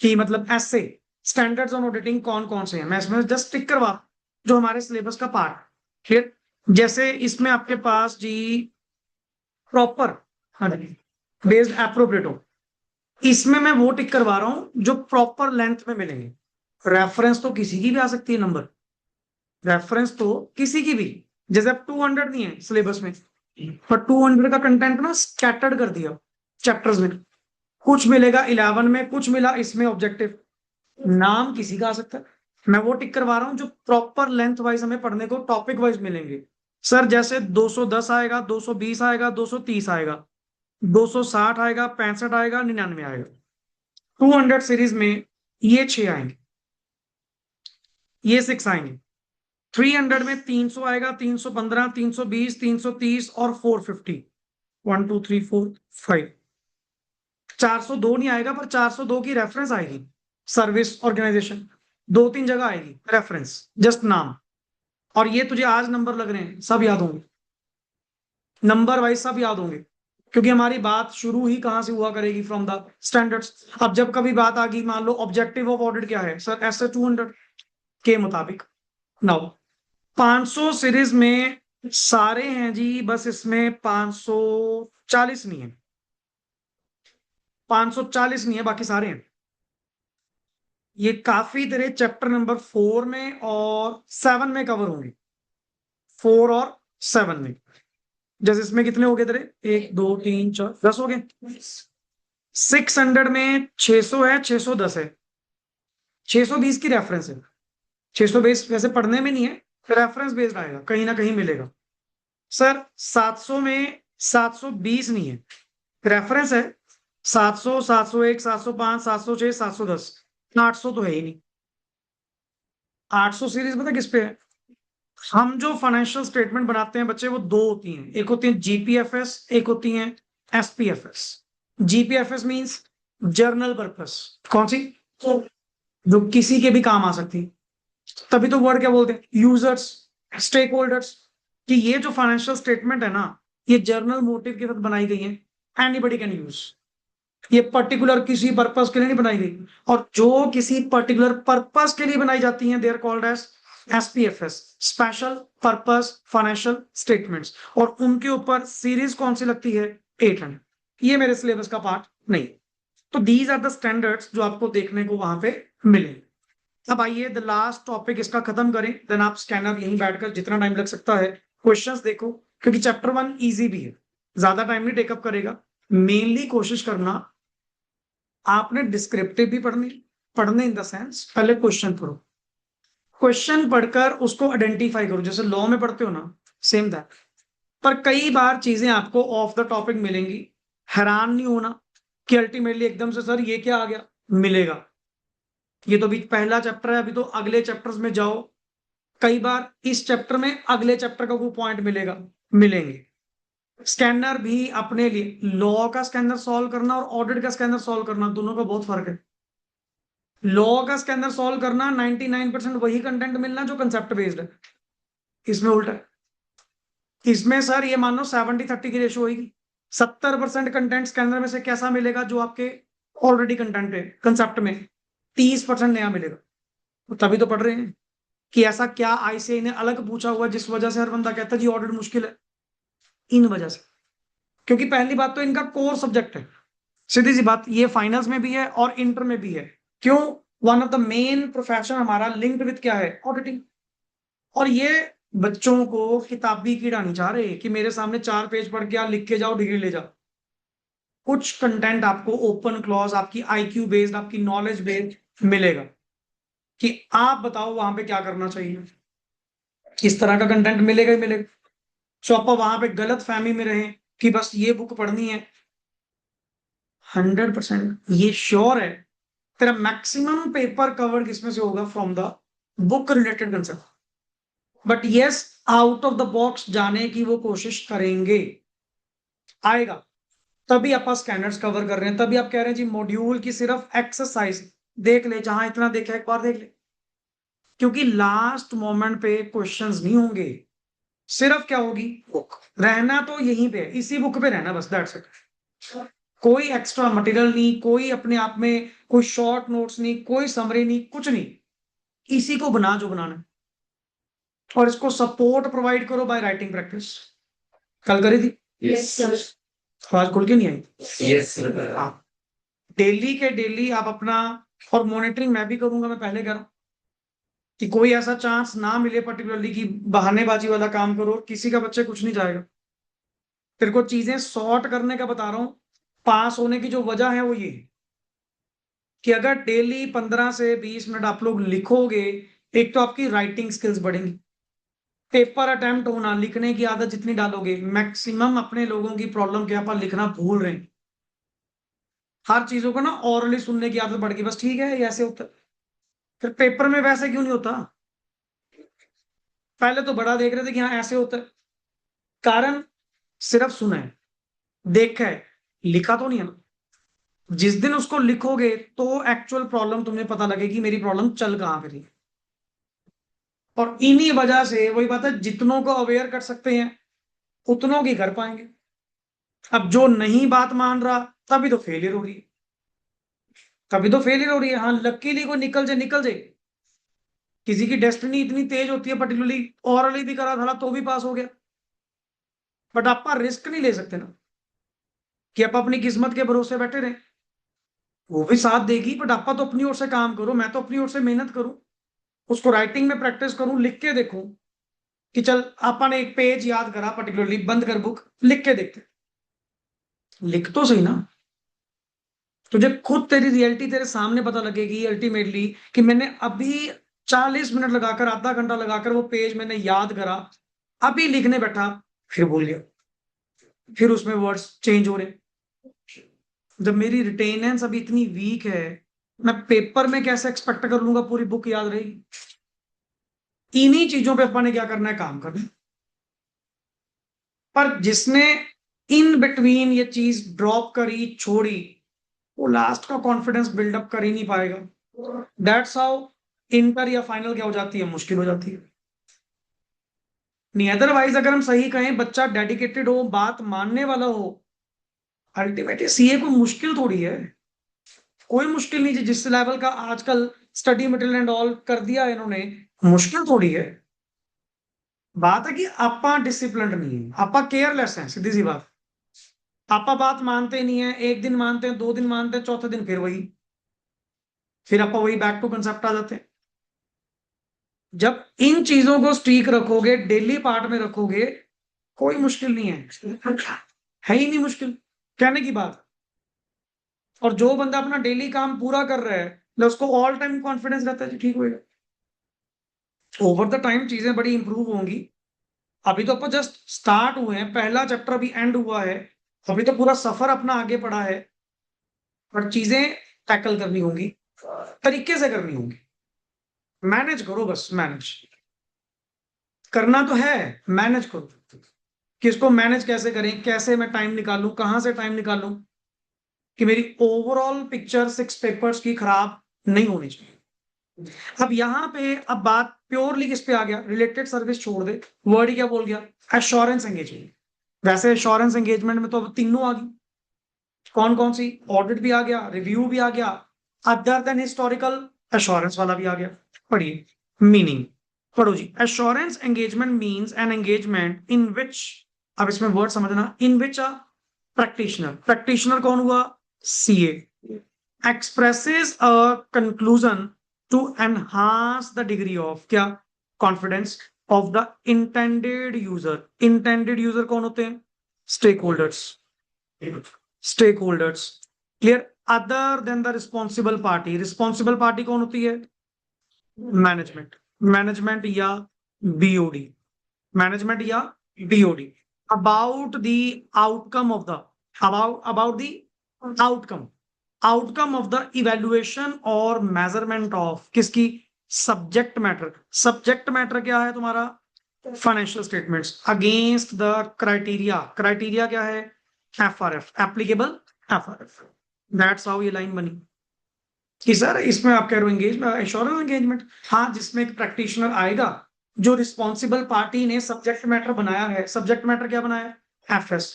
कि मतलब ऐसे स्टैंडर्ड्स ऑन ऑडिटिंग कौन कौन से हैं, मैं इसमें जस्ट टिक करवा जो हमारे सिलेबस का पार्ट। क्लियर? जैसे इसमें आपके पास जी प्रॉपर बेस्ड एप्रोप्रिएट हो, इसमें मैं वो टिक करवा रहा हूं जो प्रॉपर लेंथ में मिलेंगे। रेफरेंस तो किसी की भी आ सकती है, नंबर रेफरेंस तो किसी की भी, जैसे अब 200 नहीं है सिलेबस में, पर 200 का कंटेंट ना स्कैटर्ड कर दिया चैप्टर्स में, कुछ मिलेगा 11 में, कुछ मिला इसमें ऑब्जेक्टिव, नाम किसी का आ सकता है। मैं वो टिक करवा रहा हूं जो प्रॉपर लेंथ वाइज हमें पढ़ने को टॉपिक वाइज मिलेंगे। सर जैसे 210 आएगा, 220 आएगा, 230 आएगा, 260 आएगा, 65 आएगा, 99 आएगा। 200 सीरीज में ये 6 आएंगे, ये 6 आएंगे। 300 में 300 आएगा, 315, 320, 330 और 450। 1 2 3 4 5। 402 नहीं आएगा, पर 402 की रेफरेंस आएगी। सर्विस ऑर्गेनाइजेशन 2-3 जगह आएगी रेफरेंस, जस्ट नाम। और ये तुझे आज नंबर लग रहे हैं, सब याद होंगे, नंबर वाइज सब याद होंगे, क्योंकि हमारी बात शुरू ही कहां से हुआ करेगी, फ्रॉम द स्टैंडर्ड्स। अब जब कभी बात आ गई, मान लो ऑब्जेक्टिव ऑफ ऑडिट क्या है सर, एस 200 के मुताबिक। नाउ 500 सीरीज में सारे हैं जी, बस इसमें 540 नहीं है, 540 नहीं है, बाकी सारे हैं। ये काफी तेरे चैप्टर नंबर 4 में और 7 में कवर होंगे, 4 और 7 में। जैसे इसमें कितने हो गए तेरे, 1 2 3 4 10 हो गए। 600 में 600 है, 610 है, 620 की रेफरेंस है। 620 वैसे पढ़ने में नहीं है, रेफरेंस बेस्ड आएगा, कहीं ना कहीं मिलेगा। सर 700 में 720 नहीं है, रेफरेंस है। 700, 701, 705, 706, 710, 800 तो है ही नहीं। 800 सीरीज पता किस पे है? हम जो फाइनेंशियल स्टेटमेंट बनाते हैं बच्चे, वो दो होती हैं, एक होती है जीपीएफएस, एक होती है एसपीएफएस। जीपीएफएस मींस जर्नल पर्पस। कौन सी? जो किसी के भी काम आ सकती है। तभी तो वर्ड क्या बोलते हैं, यूजर्स, स्टेक होल्डर्स, कि ये जो फाइनेंशियल स्टेटमेंट है ना, ये जर्नल मोटिव के साथ बनाई गई है, एनीबडी कैन यूज। ये पर्टिकुलर किसी पर्पस के लिए नहीं बनाई गई, और जो किसी पर्टिकुलर पर्पस के लिए बनाई जाती हैं, they are called as SPFS, special purpose financial statements. और उनके ऊपर सीरीज कौन सी लगती है? 800। ये मेरे सिलेबस का पार्ट नहीं। तो दीज आर द स्टैंडर्ड्स जो आपको देखने को वहां पे मिले। अब आइए द लास्ट टॉपिक इसका खत्म करें, देन आप स्कैनर यहीं बैठकर जितना टाइम लग सकता है क्वेश्चंस देखो, क्योंकि चैप्टर 1 इजी भी है, ज्यादा टाइम नहीं टेकअप करेगा। मेनली कोशिश करना आपने डिस्क्रिप्टिव भी पढ़ने इन द सेंस पहले क्वेश्चन पढ़ो, क्वेश्चन पढ़कर उसको आइडेंटिफाई करो, जैसे लॉ में पढ़ते हो ना, सेम दैट। पर कई बार चीजें आपको ऑफ द टॉपिक मिलेंगी, हैरान नहीं होना कि अल्टीमेटली एकदम से सर ये क्या आ गया, मिलेगा। ये तो अभी पहला चैप्टर है, अभी तो अगले चैप्टर्स में जाओ, कई बार इस चैप्टर में अगले चैप्टर का कोई पॉइंट मिलेंगे। स्कैनर भी अपने लिए, लॉ का स्कैनर सॉल्व करना और ऑडिट का स्कैनर सॉल्व करना, दोनों का बहुत फर्क है। लॉ का स्कैनर सॉल्व करना 99% वही कंटेंट मिलना जो कंसेप्ट बेस्ड है, इसमें उल्टा है। इसमें सर ये मान लो 70-30 की रेशो होगी, 70% कंटेंट स्कैनर में से कैसा मिलेगा जो आपके ऑलरेडी कंटेंट है कंसेप्ट में, 30% नया मिलेगा। तो तभी तो पढ़ रहे हैं कि ऐसा क्या आईसीआई ने अलग पूछा हुआ जिस वजह से हर बंदा कहता है जी ऑडिट मुश्किल है। इन वजह से, क्योंकि पहली बात तो इनका कोर सब्जेक्ट है, सीधी सी बात, ये फाइनल्स में भी है और इंटर में भी है। क्यों? One of the main profession हमारा लिंक्ड विद क्या है? ऑडिटिंग। और ये बच्चों को किताबी कीड़ा नहीं चाह रहे कि मेरे सामने 4 पेज पढ़ के आप लिख के जाओ, डिग्री ले जाओ। कुछ कंटेंट आपको ओपन क्लॉज, आपकी आईक्यू बेस्ड, आपकी नॉलेज बेस्ड मिलेगा, कि आप बताओ वहां पे क्या करना चाहिए। इस तरह का कंटेंट मिलेगा ही मिलेगा। सो आप वहां पे गलत फहमी में रहें कि बस ये बुक पढ़नी है, 100% ये श्योर है तेरा मैक्सिमम पेपर कवर किसमें से होगा? From the book related concept. But yes, out of the box जाने की वो कोशिश करेंगे, आएगा। तभी आप स्कैनर्स कवर कर रहे हैं, तभी आप कह रहे हैं जी मॉड्यूल की सिर्फ एक्सरसाइज देख ले, जहां इतना देखा एक बार देख ले, क्योंकि लास्ट मोमेंट पे क्वेश्चंस नहीं होंगे। सिर्फ क्या होगी? बुक। रहना तो यहीं पे है, इसी बुक पे रहना, बस दैट्स इट। कोई एक्स्ट्रा मटेरियल नहीं, कोई अपने आप में कोई शॉर्ट नोट्स नहीं, कोई समरी नहीं, कुछ नहीं। इसी को बना जो बनाना है, और इसको सपोर्ट प्रोवाइड करो बाय राइटिंग प्रैक्टिस। कल करी थी? Yes sir. आवाज खुल के नहीं आई? Yes sir. हाँ, डेली के डेली आप अपना, और मॉनिटरिंग मैं भी करूंगा, मैं पहले कर, कि कोई ऐसा चांस ना मिले पर्टिकुलरली कि बहानेबाजी वाला काम करो, किसी का बच्चे कुछ नहीं जाएगा। तेरे को चीजें सॉर्ट करने का बता रहा हूं। पास होने की जो वजह है वो ये, कि अगर डेली 15 से 20 मिनट आप लोग लिखोगे, एक तो आपकी राइटिंग स्किल्स बढ़ेंगी, पेपर अटेम्प्ट होना, लिखने की आदत जितनी डालोगे, मैक्सिमम अपने लोगों की प्रॉब्लम क्या, आप लिखना भूल रहे हैं। हर चीजों को ना ऑरली सुनने की आदत बढ़ गई, बस ठीक है ये ऐसे होता है। फिर पेपर में वैसे क्यों नहीं होता? पहले तो बड़ा देख रहे थे कि हाँ ऐसे होता है, कारण सिर्फ सुना है, देखा है, लिखा तो नहीं है ना। जिस दिन उसको लिखोगे तो एक्चुअल प्रॉब्लम तुम्हें पता लगेगी मेरी प्रॉब्लम चल कहां पे रही है। और इन्हीं वजह से वही बात है, जितनों को अवेयर कर सकते हैं उतनों की कर पाएंगे। अब जो नहीं बात मान रहा तभी तो फेलियर हो रही है, तभी तो फेलियर हो रही है। हाँ लकीली को निकल जाए निकल जाए, किसी की डेस्टिनी इतनी तेज होती है, पर्टिकुलरली ऑरली भी करा था तो भी पास हो गया। बट आप रिस्क नहीं ले सकते ना कि आप अपनी किस्मत के भरोसे बैठे रहे, वो भी साथ देगी बट आप तो अपनी ओर से काम करो, मैं तो अपनी ओर से मेहनत करूं, उसको राइटिंग में प्रैक्टिस करूं, लिख के देखूं कि चल आपा ने एक पेज याद करा, पर्टिकुलरली बंद कर बुक, लिख के देखते, लिख तो सही ना। तुझे खुद तेरी रियलिटी तेरे सामने पता लगेगी अल्टीमेटली कि मैंने अभी 40 मिनट लगाकर, आधा घंटा लगाकर वो पेज मैंने याद करा, अभी लिखने बैठा फिर भूल गया, फिर उसमें वर्ड्स चेंज हो रहे। जब मेरी रिटेनेंस अभी इतनी वीक है, मैं पेपर में कैसे एक्सपेक्ट कर लूंगा पूरी बुक याद रहेगी। इन्हीं चीजों पे अपन ने क्या करना है, काम करना है। पर जिसने इन बिटवीन ये चीज ड्रॉप करी छोड़ी, वो लास्ट का कॉन्फिडेंस बिल्डअप कर ही नहीं पाएगा। दैट्स हाउ इंटर या फाइनल क्या हो जाती है, मुश्किल हो जाती है। नहीं अदरवाइज अगर हम सही कहें, बच्चा डेडिकेटेड हो, बात मानने वाला हो, अल्टीमेटली सीए को मुश्किल थोड़ी है, कोई मुश्किल नहीं। जिस लेवल का आजकल स्टडी मटेरियल एंड ऑल कर दिया है इन्होंने, मुश्किल थोड़ी है। बात है कि आपा डिसिप्लिन नहीं है, आपा केयरलेस है, सीधी सी बात। आपा बात मानते नहीं है, एक दिन मानते हैं, 2 दिन मानते हैं, चौथे दिन फिर वही, फिर आपा वही बैक टू कंसेप्ट आ जाते हैं। जब इन चीजों को स्ट्रीक रखोगे, डेली पार्ट में रखोगे, कोई मुश्किल नहीं है ही नहीं मुश्किल, कहने की बात। और जो बंदा अपना डेली काम पूरा कर रहा है, उसको ऑल टाइम कॉन्फिडेंस रहता है कि ठीक होएगा। ओवर द टाइम चीजें बड़ी इंप्रूव होंगी। अभी तो अपन जस्ट स्टार्ट हुए हैं, पहला चैप्टर अभी एंड हुआ है, अभी तो पूरा सफर अपना आगे पड़ा है। पर चीजें टैकल करनी होंगी, तरीके से करनी होंगी। मैनेज करो, बस मैनेज करना तो है, मैनेज करो। किसको मैनेज कैसे करें, कैसे मैं टाइम निकालूं, कहां से टाइम निकालूं कि मेरी ओवरऑल पिक्चर 6 पेपर्स की खराब नहीं होनी चाहिए। अब यहाँ पे अब बात प्योरली किस पे आ गया, रिलेटेड सर्विस छोड़ दे, वर्ड क्या बोल गया, एश्योरेंस एंगेजमेंट। वैसे एश्योरेंस एंगेजमेंट में तो अब तीनों आ गई, कौन कौन सी, ऑडिट भी आ गया, रिव्यू भी आ गया, अदर देन हिस्टोरिकल एश्योरेंस वाला भी आ गया। पढ़िए मीनिंग, पढ़ो जी। Assurance engagement means an engagement in which, अब इसमें वर्ड समझना, इन विच अ प्रैक्टिशनर, प्रैक्टिशनर कौन हुआ, CA, expresses a conclusion to enhance the degree of क्या, confidence of the intended user। intended user कौन होते हैं, stakeholders, stakeholders, clear, other than the responsible party। responsible party कौन होती है, मैनेजमेंट, मैनेजमेंट या बीओडी, मैनेजमेंट या BOD. About the outcome of the, about the outcome, outcome of the evaluation और measurement of किसकी, सब्जेक्ट मैटर। सब्जेक्ट मैटर क्या है तुम्हारा, financial statements against the criteria, criteria क्या है, FRF, applicable FRF. That's how ये line बनी कि सर इसमें आप कह रहे हो एंगेज, इंश्योरेंस एंगेजमेंट, हाँ जिसमें एक प्रैक्टिशनर आएगा, जो रिस्पॉन्सिबल पार्टी ने सब्जेक्ट मैटर बनाया है, सब्जेक्ट मैटर क्या बनाया है, एफएस,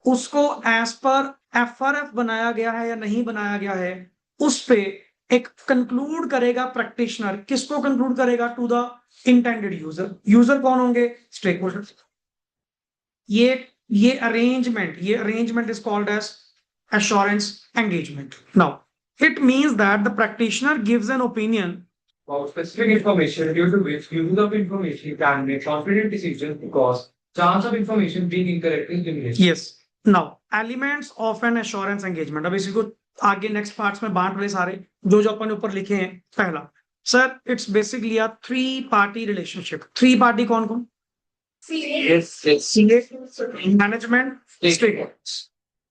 उसको एज पर एफआरएफ बनाया गया है या नहीं बनाया गया है, उस पे एक कंक्लूड करेगा प्रैक्टिशनर। किसको कंक्लूड करेगा, to the intended user. User कौन होंगे, स्टेक होल्डर्स। ये arrangement is called as assurance engagement. Now, it means that the practitioner gives an opinion about specific information due to which use of information can make confident decisions because chance of information being incorrect is diminished. yes. Now, elements of an assurance engagement, अब इसी को आगे next parts में बांट रहे सारे, जो जो अपन ऊपर लिखे हैं। पहला sir, it's basically a 3 party relationship. 3 party कौन कौन, management, stakeholders।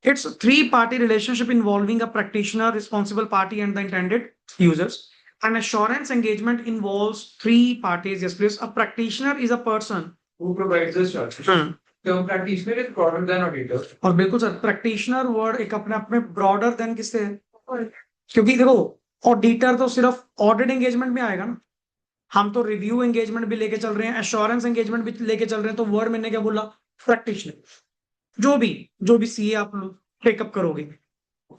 It's a 3 party relationship involving a practitioner, responsible party, and the intended users. An assurance engagement involves three parties. Yes, please. A practitioner is a person who provides the assurance. The practitioner is broader than auditor. और बिल्कुल sir, practitioner word एक अपने आप में broader then किससे है? क्योंकि देखो ऑडिटर तो सिर्फ ऑडिट एंगेजमेंट में आएगा ना, हम तो रिव्यू एंगेजमेंट भी लेके चल रहे हैं, एश्योरेंस एंगेजमेंट भी लेके चल रहे हैं, तो वर्ड मैंने क्या बोला? प्रैक्टिशनर। जो भी सीए आप लोग टेकअप करोगे,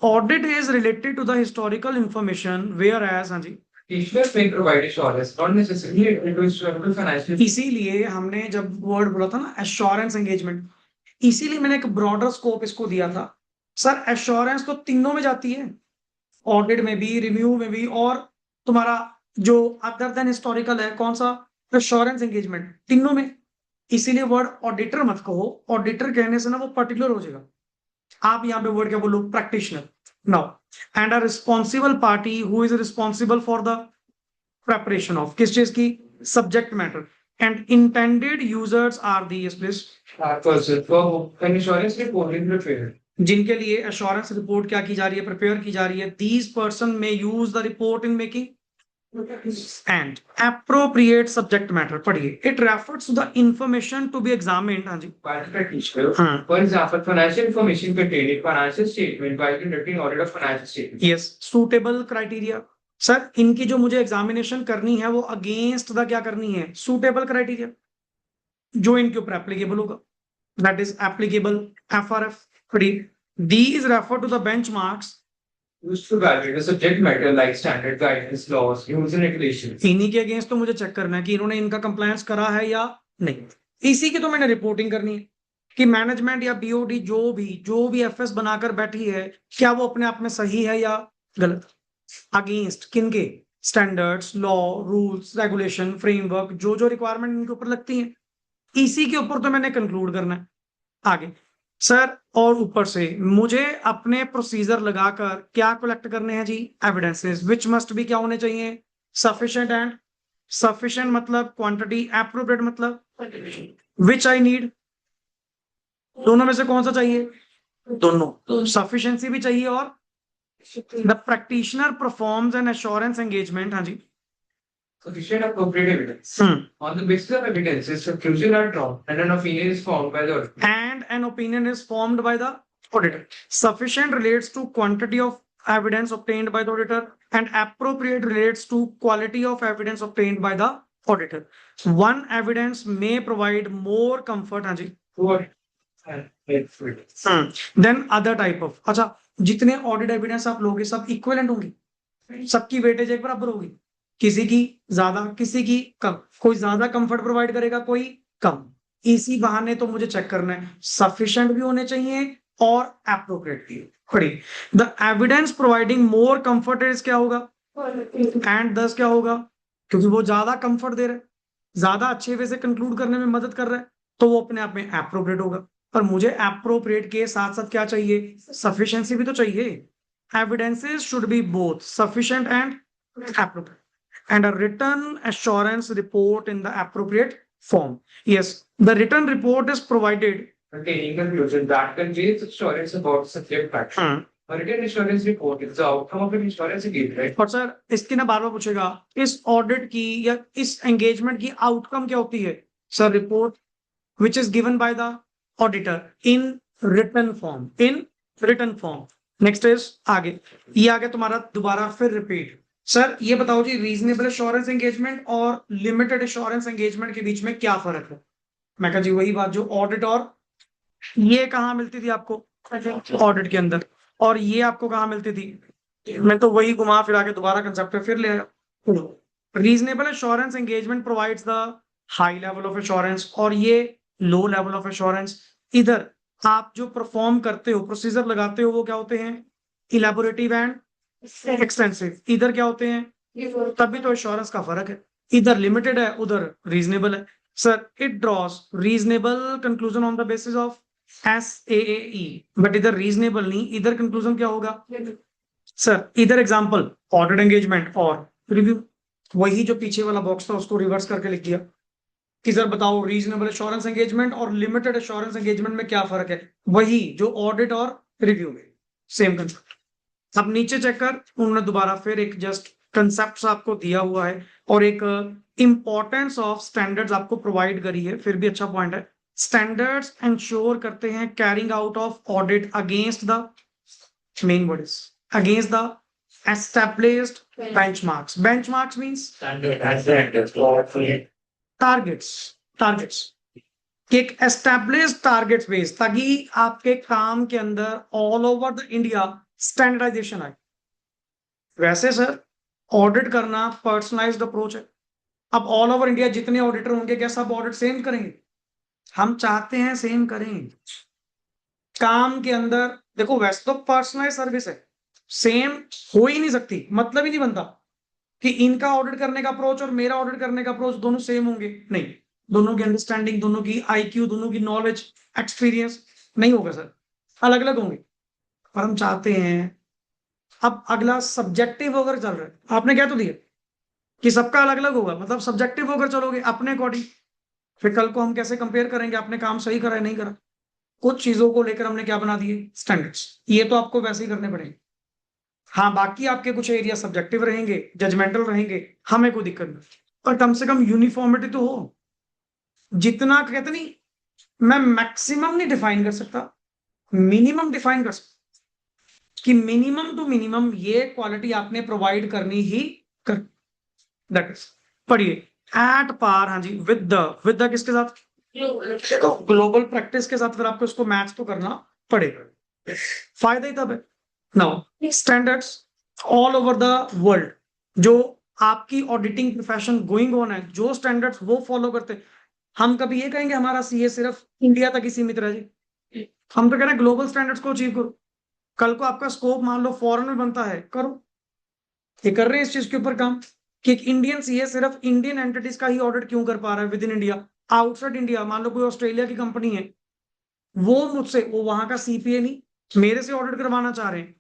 audit is related to the historical information whereas, हाँ जी, Practitioners may provide assurance, not necessarily to historical financial. इसीलिए हमने जब वर्ड बोला था ना एश्योरेंस एंगेजमेंट, इसीलिए मैंने एक ब्रॉडर स्कोप इसको दिया था। सर एश्योरेंस तो तीनों में जाती है, ऑडिट में भी, रिव्यू में भी, और तुम्हारा जो अदर देन हिस्टोरिकल है कौन सा? एश्योरेंस एंगेजमेंट, तीनों में। इसीलिए वर्ड ऑडिटर मत कहो, ऑडिटर कहने से ना वो पर्टिकुलर हो जाएगा। आप यहाँ पे वर्ड क्या बोलो? Practitioner. Now and a responsible party who is responsible for the preparation of किस चीज की? Subject matter. And intended users are the, yes please, person for an assurance report is prepared. जिनके लिए एश्योरेंस रिपोर्ट क्या की जा रही है? प्रिपेयर की जा रही है। दीज पर्सन में use the report in making and appropriate subject matter। पढ़िए, it refers to the information to be examined, हाँ जी, By the practitioner. For example, financial information contained in financial statement by conducting audit of financial statement. yes, suitable criteria। Sir इनकी जो मुझे examination करनी है वो against the क्या करनी है? सुटेबल क्राइटेरिया, जो इनके ऊपर एप्लीकेबल होगा, दैट इज एप्लीकेबल FRF। पढ़िए, these refer to the benchmarks Used to evaluate the subject matter like standard guidance, laws, rules and regulations. इन्हीं के अगेंस्ट तो मुझे चेक करना है कि इन्होंने इनका कंप्लायंस करा है या नहीं। इसी की तो मैंने रिपोर्टिंग करनी है कि मैनेजमेंट या BOD जो भी FS बनाकर बैठी है, क्या वो अपने आप में सही है या गलत? अगेंस्ट किनके? Standards, law, rules, regulation, framework, जो रिक्वायरमेंट इनके ऊपर लगती है, इसी के ऊपर तो मैंने कंक्लूड करना है। आगे सर, और ऊपर से मुझे अपने प्रोसीजर लगाकर क्या कलेक्ट करने हैं जी? एविडेंसेस विच मस्ट भी क्या होने चाहिए? सफिशिएंट। एंड सफिशिएंट मतलब क्वांटिटी, एप्रोप्रिएट मतलब विच आई नीड। दोनों में से कौन सा चाहिए? दोनों। सफिशिएंसी भी चाहिए और the practitioner performs N assurance engagement, हाँ जी, Sufficient appropriate evidence. On the basis of evidences, conclusions are drawn and an opinion is formed by the auditor. and an opinion is formed by the auditor. Sufficient relates to quantity of evidence obtained by the auditor and appropriate relates to quality of evidence obtained by the auditor. One evidence may provide more comfort, हाँ जी, Poor and faithful. then other type of। अच्छा, जितने audit evidence आप लोगे सब equivalent होंगे, सबकी weightage एक बराबर होगी, किसी की ज्यादा किसी की कम, कोई ज्यादा कंफर्ट प्रोवाइड करेगा कोई कम। इसी बहाने तो मुझे चेक करना है सफिशिएंट भी होने चाहिए और एप्रोप्रिएट भी। पढ़िए, the evidence providing more comfort is क्या होगा? एंड दस क्या होगा? क्योंकि वो ज्यादा कंफर्ट दे रहा है, ज्यादा अच्छे वे से कंक्लूड करने में मदद कर रहा है, तो वो अपने आप में एप्रोप्रिएट होगा। पर मुझे एप्रोप्रिएट के साथ साथ क्या चाहिए? सफिशिएंसी भी तो चाहिए। Evidences should be both sufficient and appropriate and a written assurance report in the appropriate form। Yes, the written report is provided Containing conclusion that conveys assurance about subject matter. A written assurance report is the outcome of an insurance engagement. और sir इसकी ना बार बार पूछेगा इस audit की या इस engagement की outcome क्या होती है? Sir report which is given by the auditor in written form, in written form। Next is आगे, ये आगे तुम्हारा दोबारा फिर रिपीट। सर ये बताओ जी, रीजनेबल एश्योरेंस एंगेजमेंट और लिमिटेड एश्योरेंस एंगेजमेंट के बीच में क्या फर्क है? मैं कहा जी वही बात जो ऑडिट, और ये कहाँ मिलती थी आपको? ऑडिट के अंदर, और ये आपको कहाँ मिलती थी? मैं तो वही घुमा फिरा के दोबारा कंसेप्ट पे फिर ले आया। Reasonable assurance engagement provides the high level of assurance और ये लो लेवल ऑफ एश्योरेंस। इधर आप जो परफॉर्म करते हो, प्रोसीजर लगाते हो, वो क्या होते हैं? Elaborative and extensive. इधर क्या होते हैं? तभी तो एश्योरेंस का फर्क है, इधर लिमिटेड है उधर रीजनेबल है। Sir it draws reasonable conclusion on the basis of SAAE, but इधर रीजनेबल नहीं, इधर कंक्लूजन क्या होगा? सर इधर एग्जांपल ऑडिट एंगेजमेंट और रिव्यू, वही जो पीछे वाला बॉक्स था उसको रिवर्स करके लिख दिया कि सर बताओ रीजनेबल एश्योरेंस एंगेजमेंट और लिमिटेड एश्योरेंस एंगेजमेंट में क्या फर्क है? वही जो ऑडिट और रिव्यू में, सेम कंसेप्ट। अब नीचे चेक कर, उन्होंने दोबारा फिर एक जस्ट कंसेप्ट आपको दिया हुआ है और एक इंपॉर्टेंस ऑफ स्टैंडर्ड्स आपको प्रोवाइड करी है, फिर भी अच्छा पॉइंट है। स्टैंडर्ड्स इंश्योर करते हैं carrying out of audit against the main word is against the established benchmarks. Benchmarks means targets कि एक established targets base, ताकि आपके काम के अंदर all over the India standardization आए। वैसे सर ऑडिट करना पर्सनलाइज्ड अप्रोच है। अब ऑल ओवर इंडिया जितने ऑडिटर होंगे क्या सब ऑडिट सेम करेंगे? हम चाहते हैं सेम करें। काम के अंदर देखो, वैसे तो पर्सनलाइज सर्विस है, सेम हो ही नहीं सकती, मतलब ही नहीं बनता कि इनका ऑडिट करने का अप्रोच और मेरा ऑडिट करने का अप्रोच दोनों सेम होंगे। नहीं, दोनों की अंडरस्टैंडिंग, दोनों की आईक्यू, दोनों की नॉलेज, एक्सपीरियंस नहीं होगा सर, अलग अलग होंगे। पर हम चाहते हैं, अब अगला सब्जेक्टिव होकर चल रहा है, आपने क्या तो दिया कि सबका अलग अलग होगा, मतलब सब्जेक्टिव होकर चलोगे अपने अकॉर्डिंग, फिर कल को हम कैसे कंपेयर करेंगे आपने काम सही करा है नहीं करा? कुछ चीजों को लेकर हमने क्या बना दिए, स्टैंडर्ड्स। ये तो आपको वैसे ही करने पड़ेंगे। हाँ, बाकी आपके कुछ एरिया सब्जेक्टिव रहेंगे, जजमेंटल रहेंगे, हमें कोई दिक्कत नहीं, पर कम से कम यूनिफॉर्मिटी तो हो। जितना कहते नहीं, मैं मैक्सिमम नहीं डिफाइन कर सकता, मिनिमम डिफाइन कर सकता कि मिनिमम टू मिनिमम ये क्वालिटी आपने प्रोवाइड करनी ही कर। दैट इज, पढ़िए एट पार। हाँ जी, विद द किसके साथ? देखो ग्लोबल प्रैक्टिस के साथ फिर आपको इसको मैच तो करना पड़ेगा, फायदा ही तब है। Now standards all over the world, जो आपकी ऑडिटिंग प्रोफेशन गोइंग ऑन है, जो स्टैंडर्ड्स वो फॉलो करते हैं। हम कभी ये कहेंगे हमारा सीए सिर्फ इंडिया तक ही सीमित रह जाए? हम तो कह रहे हैं ग्लोबल स्टैंडर्ड्स को अचीव करो। कल को आपका स्कोप मान लो फॉरेन में बनता है, करो। ये कर रहे हैं इस चीज के ऊपर काम कि एक इंडियन सीए सिर्फ इंडियन एंटिटीज का ही ऑडिट क्यों कर पा रहा है with in India. Outside India मान लो कोई ऑस्ट्रेलिया की कंपनी है, वो मुझसे, वो वहां का सीपीए नहीं, मेरे से ऑडिट करवाना चाह रहे हैं,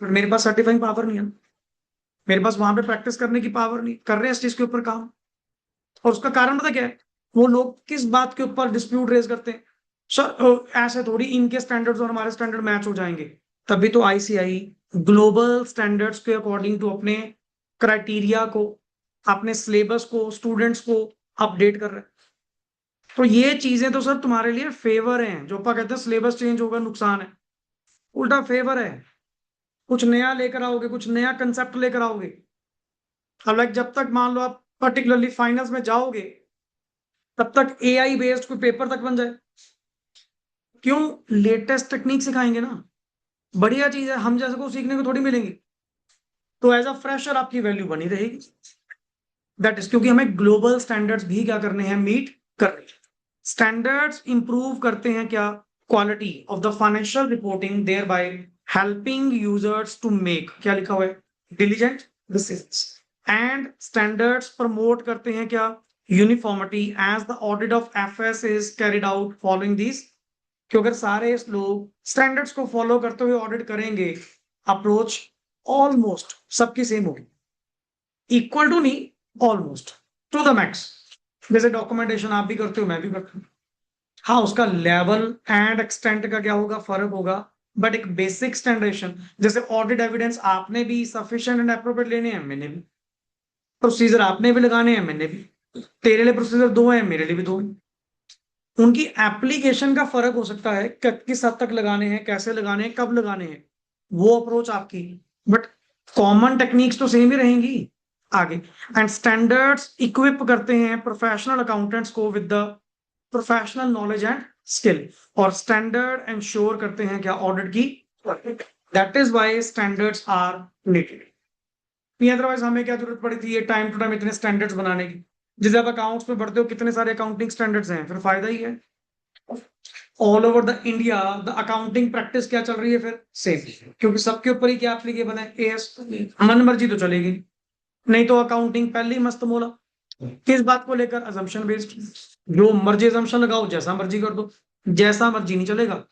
पर मेरे पास सर्टिफाइंग पावर नहीं है, मेरे पास वहां पे प्रैक्टिस करने की पावर नहीं। कर रहे हैं इस चीज के ऊपर काम, और उसका कारण पता क्या है? वो लोग किस बात के ऊपर डिस्प्यूट रेज करते हैं? सर ऐसे थोड़ी इनके स्टैंडर्ड्स और हमारे स्टैंडर्ड मैच हो जाएंगे। तभी तो आईसीआई ग्लोबल स्टैंडर्ड्स के अकॉर्डिंग टू अपने क्राइटेरिया को, अपने सिलेबस को, स्टूडेंट्स को अपडेट कर रहे हैं। तो ये चीजें तो सर तुम्हारे लिए फेवर हैं। जो अपन कहते हैं सिलेबस चेंज होगा नुकसान है, उल्टा फेवर है। कुछ नया लेकर आओगे, कुछ नया कंसेप्ट लेकर आओगे। अब लाइक जब तक मान लो आप पर्टिकुलरली फाइनेंस में जाओगे, तब तक एआई बेस्ड कोई पेपर तक बन जाए। क्यों? लेटेस्ट टेक्निक सिखाएंगे ना, बढ़िया चीज है, हम जैसे को सीखने को थोड़ी मिलेंगी। तो एज अ फ्रेशर आपकी वैल्यू बनी रहेगी। दैट इज क्योंकि हमें ग्लोबल स्टैंडर्ड्स भी क्या करने हैं, मीट करने हैं। स्टैंडर्ड्स इंप्रूव करते हैं क्या, quality of the financial reporting, thereby helping users to make, क्या लिखा हुआ है, diligent decisions. And standards promote करते हैं क्या, uniformity, as the audit of FS is carried out following this. क्योंकि अगर सारे लोग स्टैंडर्ड्स को फॉलो करते हुए ऑडिट करेंगे, अप्रोच ऑलमोस्ट सबकी सेम होगी, इक्वल टू नहीं, ऑलमोस्ट टू द मैक्स। जैसे डॉक्यूमेंटेशन आप भी करते हो, मैं भी करता हूँ। हाँ, उसका लेवल एंड एक्सटेंट का क्या होगा, फर्क होगा, बट एक बेसिक स्टैंडर्डेशन। जैसे ऑडिट एविडेंस आपने भी सफिशिएंट एंड एप्रोप्रिएट लेने हैं, मैंने भी। प्रोसीजर आपने भी लगाने हैं, मैंने भी। तेरे लिए प्रोसीजर दो है, मेरे लिए भी दो है। उनकी एप्लीकेशन का फर्क हो सकता है, किस हद तक लगाने हैं, कैसे लगाने हैं, कब लगाने हैं, वो अप्रोच आपकी, बट कॉमन टेक्निक्स तो सेम ही रहेंगी आगे। एंड स्टैंडर्ड्स इक्विप करते हैं प्रोफेशनल अकाउंटेंट्स को with the professional knowledge and skill, और स्टैंडर्ड इंश्योर करते हैं क्या, ऑडिट की। That is why standards are needed. Otherwise हमें क्या जरूरत पड़ी थी ये टाइम टू टाइम इतने स्टैंडर्ड्स बनाने की? जैसे आप अकाउंट्स में बढ़ते हो, कितने सारे अकाउंटिंग स्टैंडर्ड्स हैं, फिर फायदा ही है। All over the India the accounting practice क्या चल रही है, फिर सेम, क्योंकि सबके ऊपर ही क्या एप्लीकेबल है, एएस। मन मर्जी तो चलेगी नहीं, तो अकाउंटिंग पहले ही मस्त मोला। किस बात को लेकर, अजम्पशन बेस्ड, जो मर्जी अजम्पशन लगाओ, जैसा मर्जी कर दो, जैसा मर्जी नहीं चलेगा।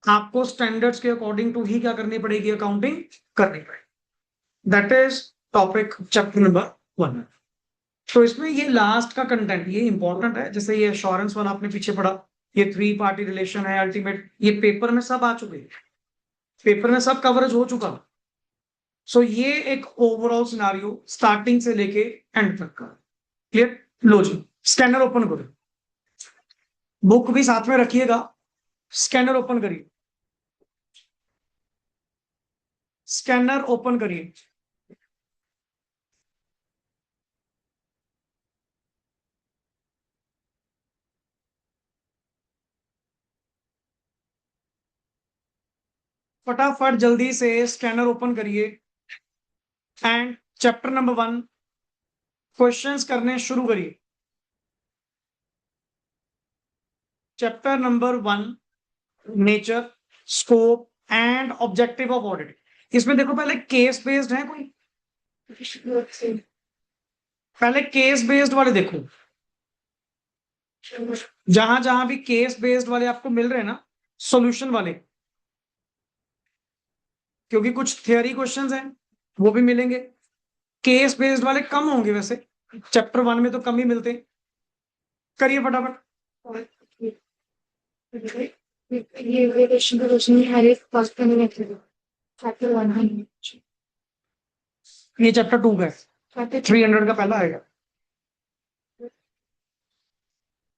आपको स्टैंडर्ड्स के अकॉर्डिंग टू ही क्या करनी पड़ेगी, अकाउंटिंग करनी पड़ेगी। That is topic chapter number 1। तो इसमें ये लास्ट का कंटेंट ये इंपॉर्टेंट है। जैसे ये एश्योरेंस वाला आपने पीछे पढ़ा, ये 3 पार्टी रिलेशन है अल्टीमेट, ये पेपर में सब आ चुके हैं, पेपर में सब कवरेज हो चुका। सो ये एक ओवरऑल सिनारियो स्टार्टिंग से लेके एंड तक का। क्लियर? लो जी, स्कैनर ओपन करो, बुक भी साथ में रखिएगा, स्कैनर ओपन करिए, स्कैनर ओपन करिए। फटाफट जल्दी से स्कैनर ओपन करिए एंड चैप्टर नंबर 1 क्वेश्चंस करने शुरू करिए। Chapter number 1 nature, scope and objective of audit. इसमें देखो पहले केस बेस्ड है कोई, पहले केस बेस्ड वाले देखो, जहां जहां भी केस बेस्ड वाले आपको मिल रहे हैं ना, सॉल्यूशन वाले, क्योंकि कुछ थियरी क्वेश्चंस हैं वो भी मिलेंगे। केस बेस्ड वाले कम होंगे वैसे, चैप्टर 1 में तो कम ही मिलते हैं। करिए फटाफट। ये क्वेश्चन का क्वेश्चन हर एक फर्स्ट में रखेगा चैप्टर 1 है। ये चैप्टर 2 का है, 300 का पहला आएगा।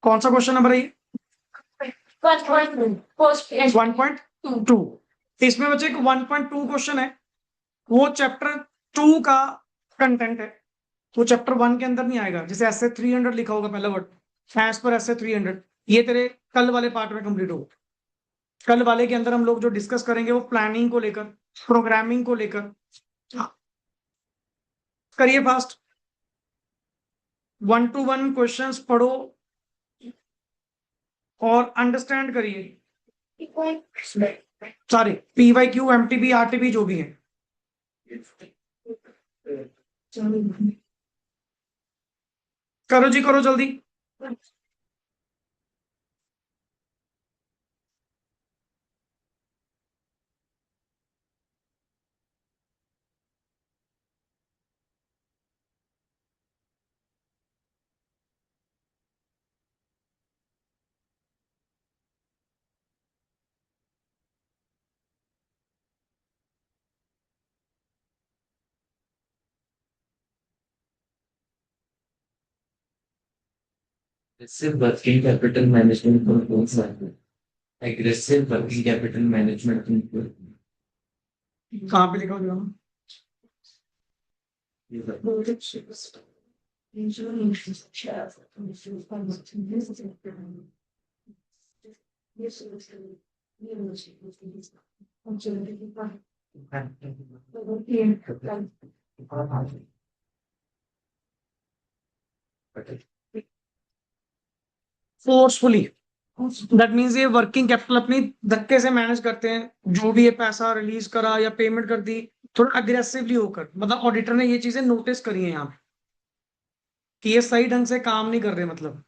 कौन सा क्वेश्चन नंबर है ये? 1.2। इसमें बच्चे 1.2 क्वेश्चन है, वो चैप्टर 2 का कंटेंट है, वो चैप्टर 1 के अंदर नहीं आएगा। जैसे ऐसे 300 लिखा होगा पहला वर्ड, एज पर ऐसे 300, ये तेरे कल वाले पार्ट में कंप्लीट होगा। कल वाले के अंदर हम लोग जो डिस्कस करेंगे वो प्लानिंग को लेकर, प्रोग्रामिंग को लेकर। हाँ, करिए फास्ट, 1 to 1 क्वेश्चंस पढ़ो और अंडरस्टैंड करिए सारे, PYQ MTB RTB जो भी है। करो जी, करो जल्दी। Aggressive working capital management controls are aggressive working capital management control. कहाँ पे लिखा हुआ? फोर्सफुली, दैट मीन्स ये वर्किंग कैपिटल अपनी धक्के से मैनेज करते हैं, जो भी ये पैसा रिलीज करा या पेमेंट कर दी, थोड़ा अग्रेसिवली होकर। मतलब ऑडिटर ने ये चीजें नोटिस करी है यहाँ पे कि ये सही ढंग से काम नहीं कर रहे, मतलब।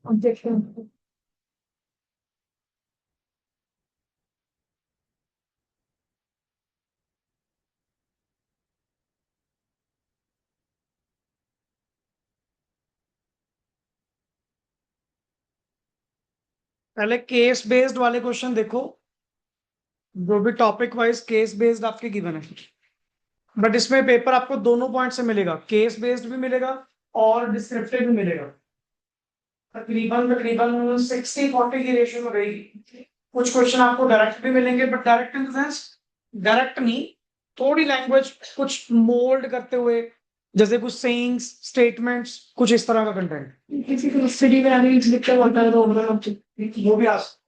Objection. पहले केस बेस्ड वाले क्वेश्चन देखो, जो भी टॉपिक वाइज केस बेस्ड आपके गिवन है, बट इसमें पेपर आपको दोनों पॉइंट से मिलेगा, केस बेस्ड भी मिलेगा और डिस्क्रिप्टिव भी मिलेगा। तकरीबन तकरीबन 60-40 की रेशियो में रहेगी। कुछ क्वेश्चन आपको डायरेक्ट भी मिलेंगे, but direct in the sense direct नहीं, थोड़ी लैंग्वेज कुछ मोल्ड करते हुए, जैसे कुछ सेइंग्स, स्टेटमेंट्स, कुछ इस तरह का कंटेंट। किसी को स्टडी में आगे लिख कर होता है तो ओवरऑल ऑब्जेक्ट वो भी आ सकता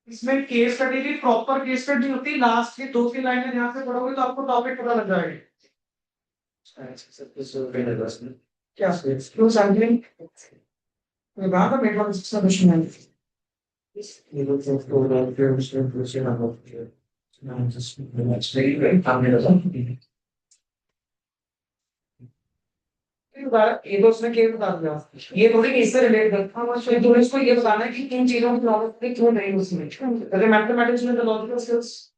है। इसमें केस स्टडी भी प्रॉपर केस स्टडी होती है, लास्ट की 2-3 लाइनें ध्यान से पढ़ोगे तो आपको टॉपिक पता लग जाएगा। क्या क्यों सैम्पलिंग कहा था मेरे पास इसका क्वेश्चन है। ये तो उसने क्या बता दिया, ये थोड़ी इससे रिलेट करता है, बस तो इसको ये बताना है कि किन चीजों की नॉलेज क्यों नहीं उसमें, जैसे मैथमेटिक्स में the logical skills,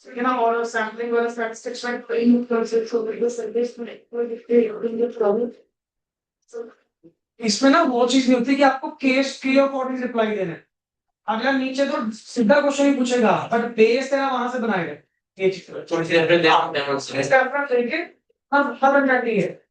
you know, or sampling or statistics like in concepts of the surface in the problem. So इसमें ना वो चीज नहीं होती कि आपको केस के अकॉर्डिंग रिप्लाई देना है। अगला नीचे तो सीधा क्वेश्चन ही पूछेगा, पर बेस तेरा वहां से बनाएगा। ये चीज थोड़ी सी रेफरेंस देना, इसका रेफरेंस लेके हर करनी है।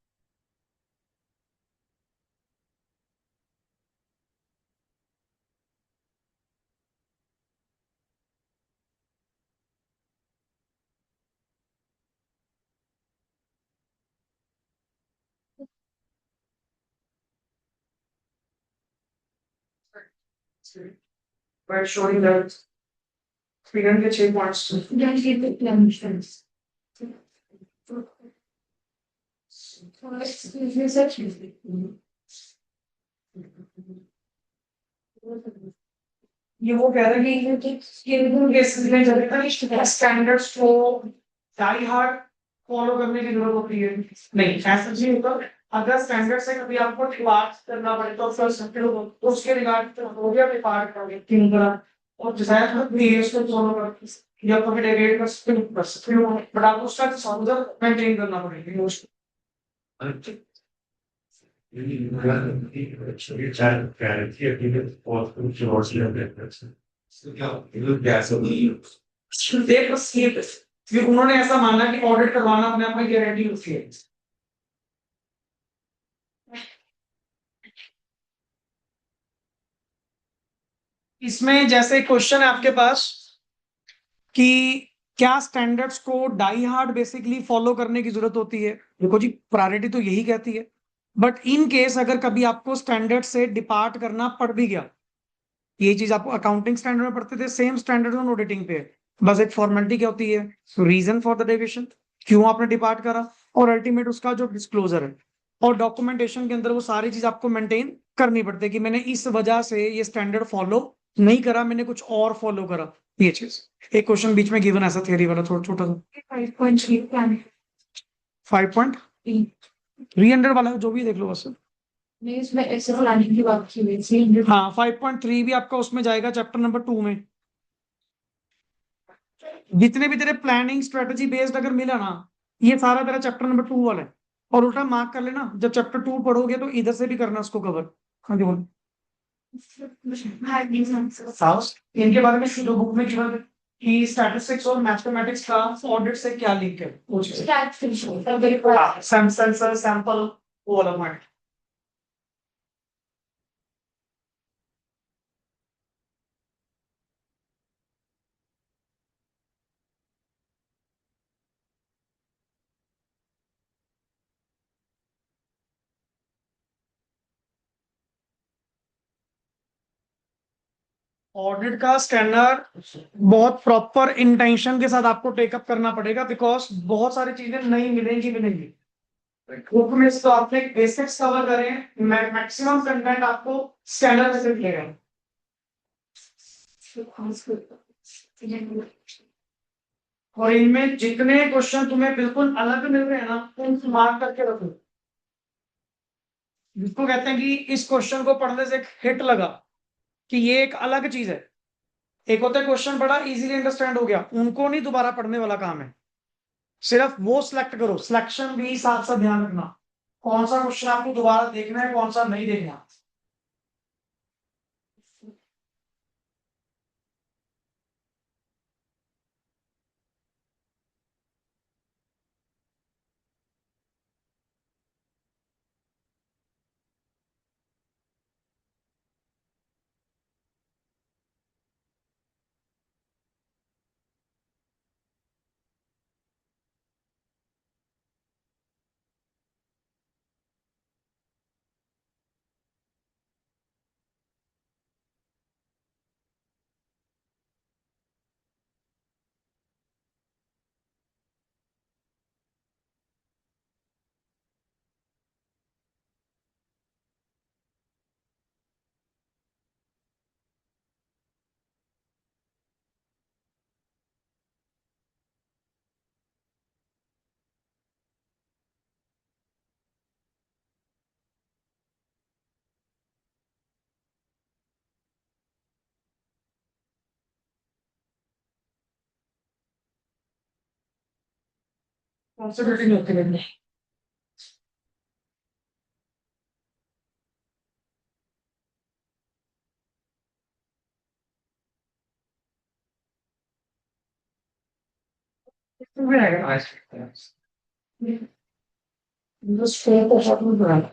By showing that 300 के 6 points don't give the plans. ये वो कह रहे हैं कि इन केसेस में जब तक स्टैंडर्ड्स को डाई हार्ड फॉलो करने की जरूरत होती है, नहीं ऐसा नहीं होता। अगर स्टैंडर्ड से कभी आपको डिपार्ट करना पड़े तो फिर सकते हो, तो उसके रिगार्ड हो गया डिपार्ट करोगे तीन तरह, और डिजाइन खुद भी है उसको फॉलो कर या कभी डेविएट कर सकते हो, बट आपको उसका सॉल्वर मेंटेन करना पड़ेगा मोस्ट। देख बस ये फिर उन्होंने ऐसा माना कि ऑडिट करवाना अपने आप में गारंटी होती है। इसमें जैसे क्वेश्चन है आपके पास कि क्या स्टैंडर्ड्स को डाई हार्ड बेसिकली फॉलो करने की जरूरत होती है, देखो जी प्रायोरिटी तो यही कहती है, बट इन केस अगर कभी आपको स्टैंडर्ड से डिपार्ट करना पड़ भी गया, ये चीज आपको अकाउंटिंग स्टैंडर्ड में पढ़ते थे, सेम स्टैंडर्ड ऑन ऑडिटिंग पे है, बस एक फॉर्मेलिटी क्या होती है, रीजन फॉर द डेविएशन, क्यों आपने डिपार्ट करा, और अल्टीमेट उसका जो डिस्क्लोजर है, और डॉक्यूमेंटेशन के अंदर वो सारी चीज आपको मेंटेन करनी पड़ती है कि मैंने इस वजह से ये स्टैंडर्ड फॉलो नहीं करा, मैंने कुछ और फॉलो करा, ये चीज। एक क्वेश्चन बीच में गिवन ऐसा थियरी वाला थोड़ा छोटा सा 5.3 plan. 5.300 वाला जो भी देख लो बस। नहीं इसमें ऐसे प्लानिंग की बात की हुई थी। हाँ 5.3 भी आपका उसमें जाएगा चैप्टर नंबर 2 में। जितने भी तेरे प्लानिंग स्ट्रेटजी बेस्ड अगर मिला ना, ये सारा तेरा चैप्टर नंबर 2 वाला है, और उल्टा मार्क कर लेना, जब चैप्टर 2 पढ़ोगे तो इधर से भी करना उसको कवर। हाँ जी बोलो। इनके बारे में जो बुक में गिवन है कि स्टैटिस्टिक्स और मैथमेटिक्स का ऑडिट से क्या लिंक है, वो चीज़। सैंपल वो वाला पॉइंट। ऑडिट का स्टैंडर्ड बहुत प्रॉपर इंटेंशन के साथ आपको टेकअप करना पड़ेगा, बिकॉज बहुत सारी चीजें नहीं मिलेंगी। बुक में तो आपने बेसिक्स कवर करें, मैक्सिमम कंटेंट आपको स्टैंडर्ड से मिलेगा। और इनमें जितने क्वेश्चन तुम्हें बिल्कुल अलग मिल रहे हैं ना, उनको मार्क करके रखो, जिसको कहते हैं कि इस क्वेश्चन को पढ़ने से एक हिट लगा कि ये एक अलग चीज है। एक होता है क्वेश्चन बड़ा इजीली अंडरस्टैंड हो गया, उनको नहीं दोबारा पढ़ने वाला काम है, सिर्फ वो सिलेक्ट करो, सिलेक्शन भी साथ साथ ध्यान रखना, कौन सा क्वेश्चन आपको दोबारा देखना है, कौन सा नहीं देखना। रिस्पॉन्सिबिलिटी नहीं होती है। Just fair को शॉर्ट में बनाना।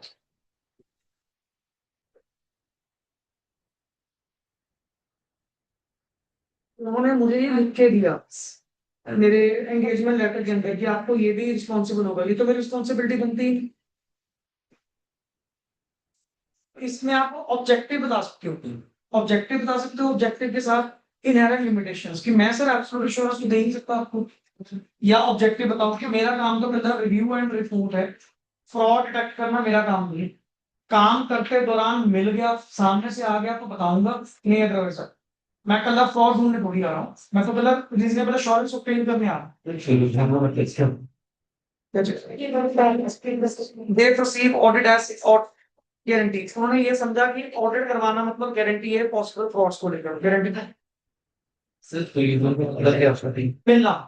उन्होंने मुझे ये लिख के दिया मेरे एंगेजमेंट लेटर के अंदर कि आपको ये भी रिस्पॉन्सिबल होगा, ये तो मेरी रिस्पॉन्सिबिलिटी बनती है। इसमें आप ऑब्जेक्टिव बता सकते हो, ऑब्जेक्टिव बता सकते हो, ऑब्जेक्टिव के साथ इनहेरेंट लिमिटेशंस कि मैं सर एब्सोल्यूट एश्योरेंस तो दे ही सकता आपको, या ऑब्जेक्टिव बताओ कि मेरा काम तो मतलब रिव्यू एंड रिपोर्ट है, फ्रॉड डिटेक्ट करना मेरा काम नहीं है। काम करते दौरान मिल गया, सामने से आ गया तो बताऊंगा, नहीं अदरवाइज सर मैं कल फ्रॉड ढूंढने थोड़ी आ रहा हूँ, मैं तो कल रीजनेबल एश्योरेंस ऑब्टेन करने आ रहा हूँ। They perceive audit as guarantee। उन्होंने ये समझा कि ऑडिट करवाना मतलब गारंटी है पॉसिबल फ्रॉड्स को लेकर, गारंटी था मिलना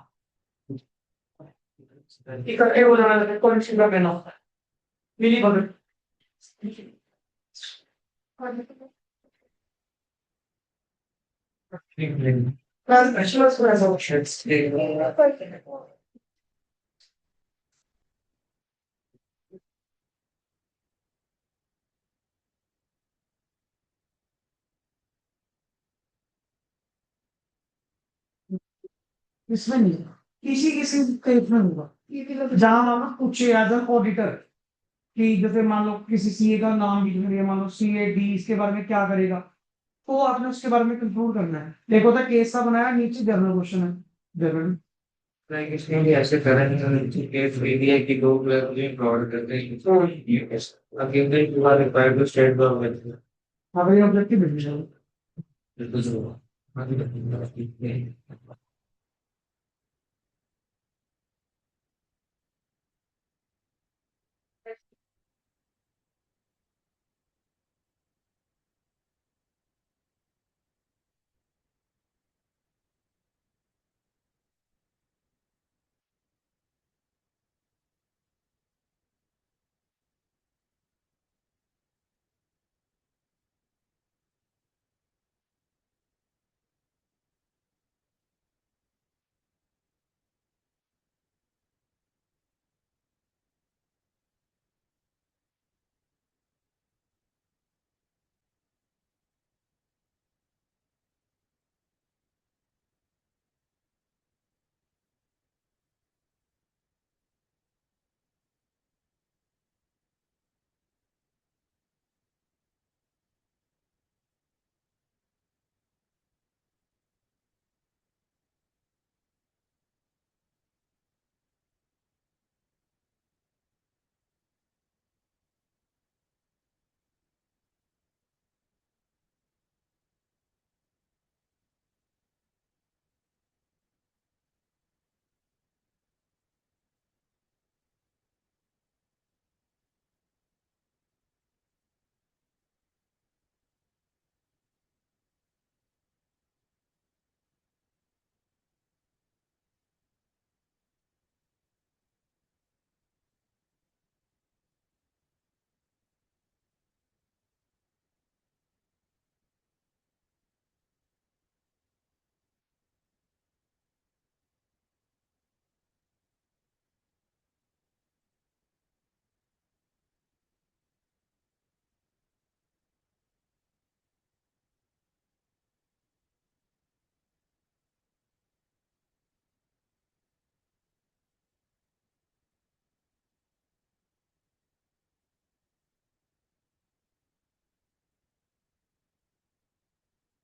इकट्ठे हो जाना, कॉलेक्शन का पहना मिली भगत। इसमें नहीं, किसी किसी केस में होगा जहां मानो कुछ एज एन ऑडिटर कि जैसे मान लो किसी सीए का नाम लिख लिया, मान लो सीए डी, इसके बारे में क्या करेगा, तो आपने उसके बारे में कंक्लूड करना है। देखो तो केस सा बनाया, नीचे जनरल क्वेश्चन है, जनरल लाइक इसमें भी ऐसे करंट केस दे दिया कि लोग मुझे फ्रॉड करते हैं, तो ये case again you are required to state government. हाँ भाई ऑब्जेक्टिव बिल्कुल है। बिल्कुल जो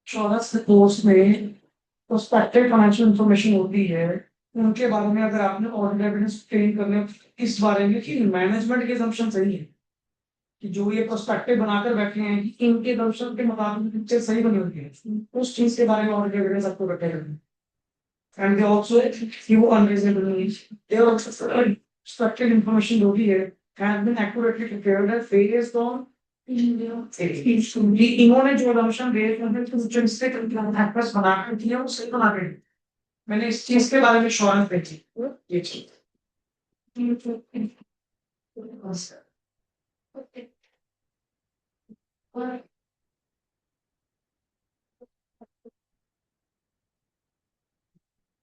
इंश्योरेंस कोर्स में प्रोस्पेक्टिव फाइनेंशियल इंफॉर्मेशन होती है, उनके बारे में अगर आपने ऑडिट एविडेंस ट्रेन करने इस बारे में कि मैनेजमेंट के assumption सही है कि जो ये प्रोस्पेक्टिव बनाकर बैठे हैं कि इनके assumption के मुताबिक पिक्चर सही बनी होती है, उस चीज के बारे में ऑडिट एविडेंस आपको बैठे करना है। And they also few unreasonable needs. They are also structured information जो भी है has been accurately prepared and based on इन्होंने जो assumption based on जो इससे factors बनाकर दिए वो सही बनाकर दिए। मैंने इस चीज के बारे में श्योरेंस देखी ये चीज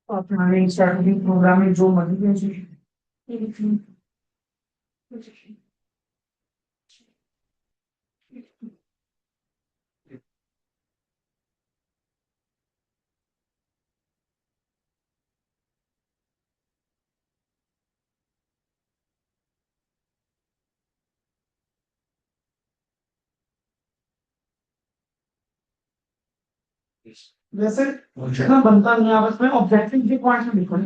अपना स्ट्रैटेजी प्रोग्रामिंग जो मर्जी वैसे इतना बनता नहीं है, आपस में ऑब्जेक्टिव के पॉइंट में लिखो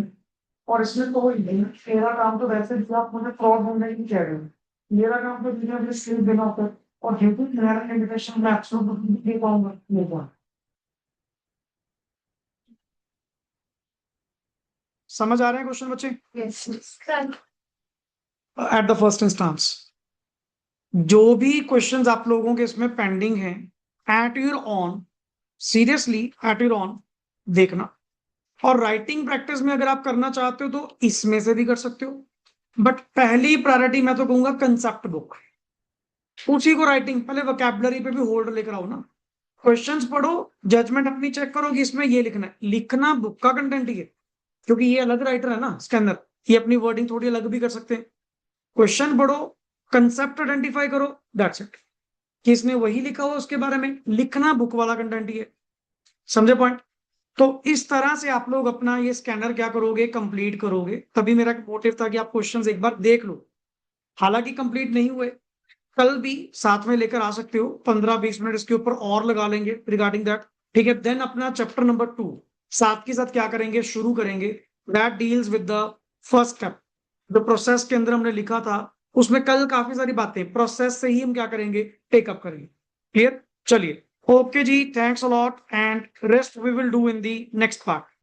और इसमें तो वही है, तेरा काम तो वैसे भी आप मुझे फ्रॉड ढूंढने की कह रहे हो, मेरा काम तो मुझे अपने स्किल देना होता है और हेतु मेरा कैंडिडेशन मैं एब्सोल्यूट दे पाऊंगा नहीं पाऊंगा। समझ आ रहे हैं क्वेश्चन बच्चे? एट द फर्स्ट इंस्टांस जो भी क्वेश्चंस आप लोगों के इसमें पेंडिंग हैं, at your on, seriously at your on देखना। और राइटिंग प्रैक्टिस में अगर आप करना चाहते हो तो इसमें से भी कर सकते हो, बट पहली प्रायोरिटी मैं तो कहूंगा कंसेप्ट बुक, उसी को राइटिंग, पहले वोकैबुलरी पे भी होल्ड लेकर आओ ना, क्वेश्चंस पढ़ो, जजमेंट अपनी चेक करो कि इसमें ये लिखना है, लिखना बुक का कंटेंट ही है, क्योंकि ये अलग राइटर है ना स्कैनर, ये अपनी वर्डिंग थोड़ी अलग भी कर सकते हैं। क्वेश्चन पढ़ो, कंसेप्ट आइडेंटिफाई करो, दैट्स इट, कि इसने वही लिखा हुआ उसके बारे में, लिखना बुक वाला कंटेंट ही है। समझे पॉइंट? तो इस तरह से आप लोग अपना ये स्कैनर क्या करोगे, कंप्लीट करोगे। तभी मेरा मोटिव था कि आप क्वेश्चंस एक बार देख लो, हालांकि कंप्लीट नहीं हुए, कल भी साथ में लेकर आ सकते हो, 15-20 मिनट इसके ऊपर और लगा लेंगे रिगार्डिंग दैट, ठीक है। देन अपना चैप्टर नंबर 2 साथ के साथ क्या करेंगे, शुरू करेंगे, that deals with the first step. जो प्रोसेस के अंदर हमने लिखा था उसमें कल काफी सारी बातें प्रोसेस से ही हम क्या करेंगे, टेकअप करेंगे। क्लियर? चलिए, ओके जी, thanks a lot and rest we will do in the next part.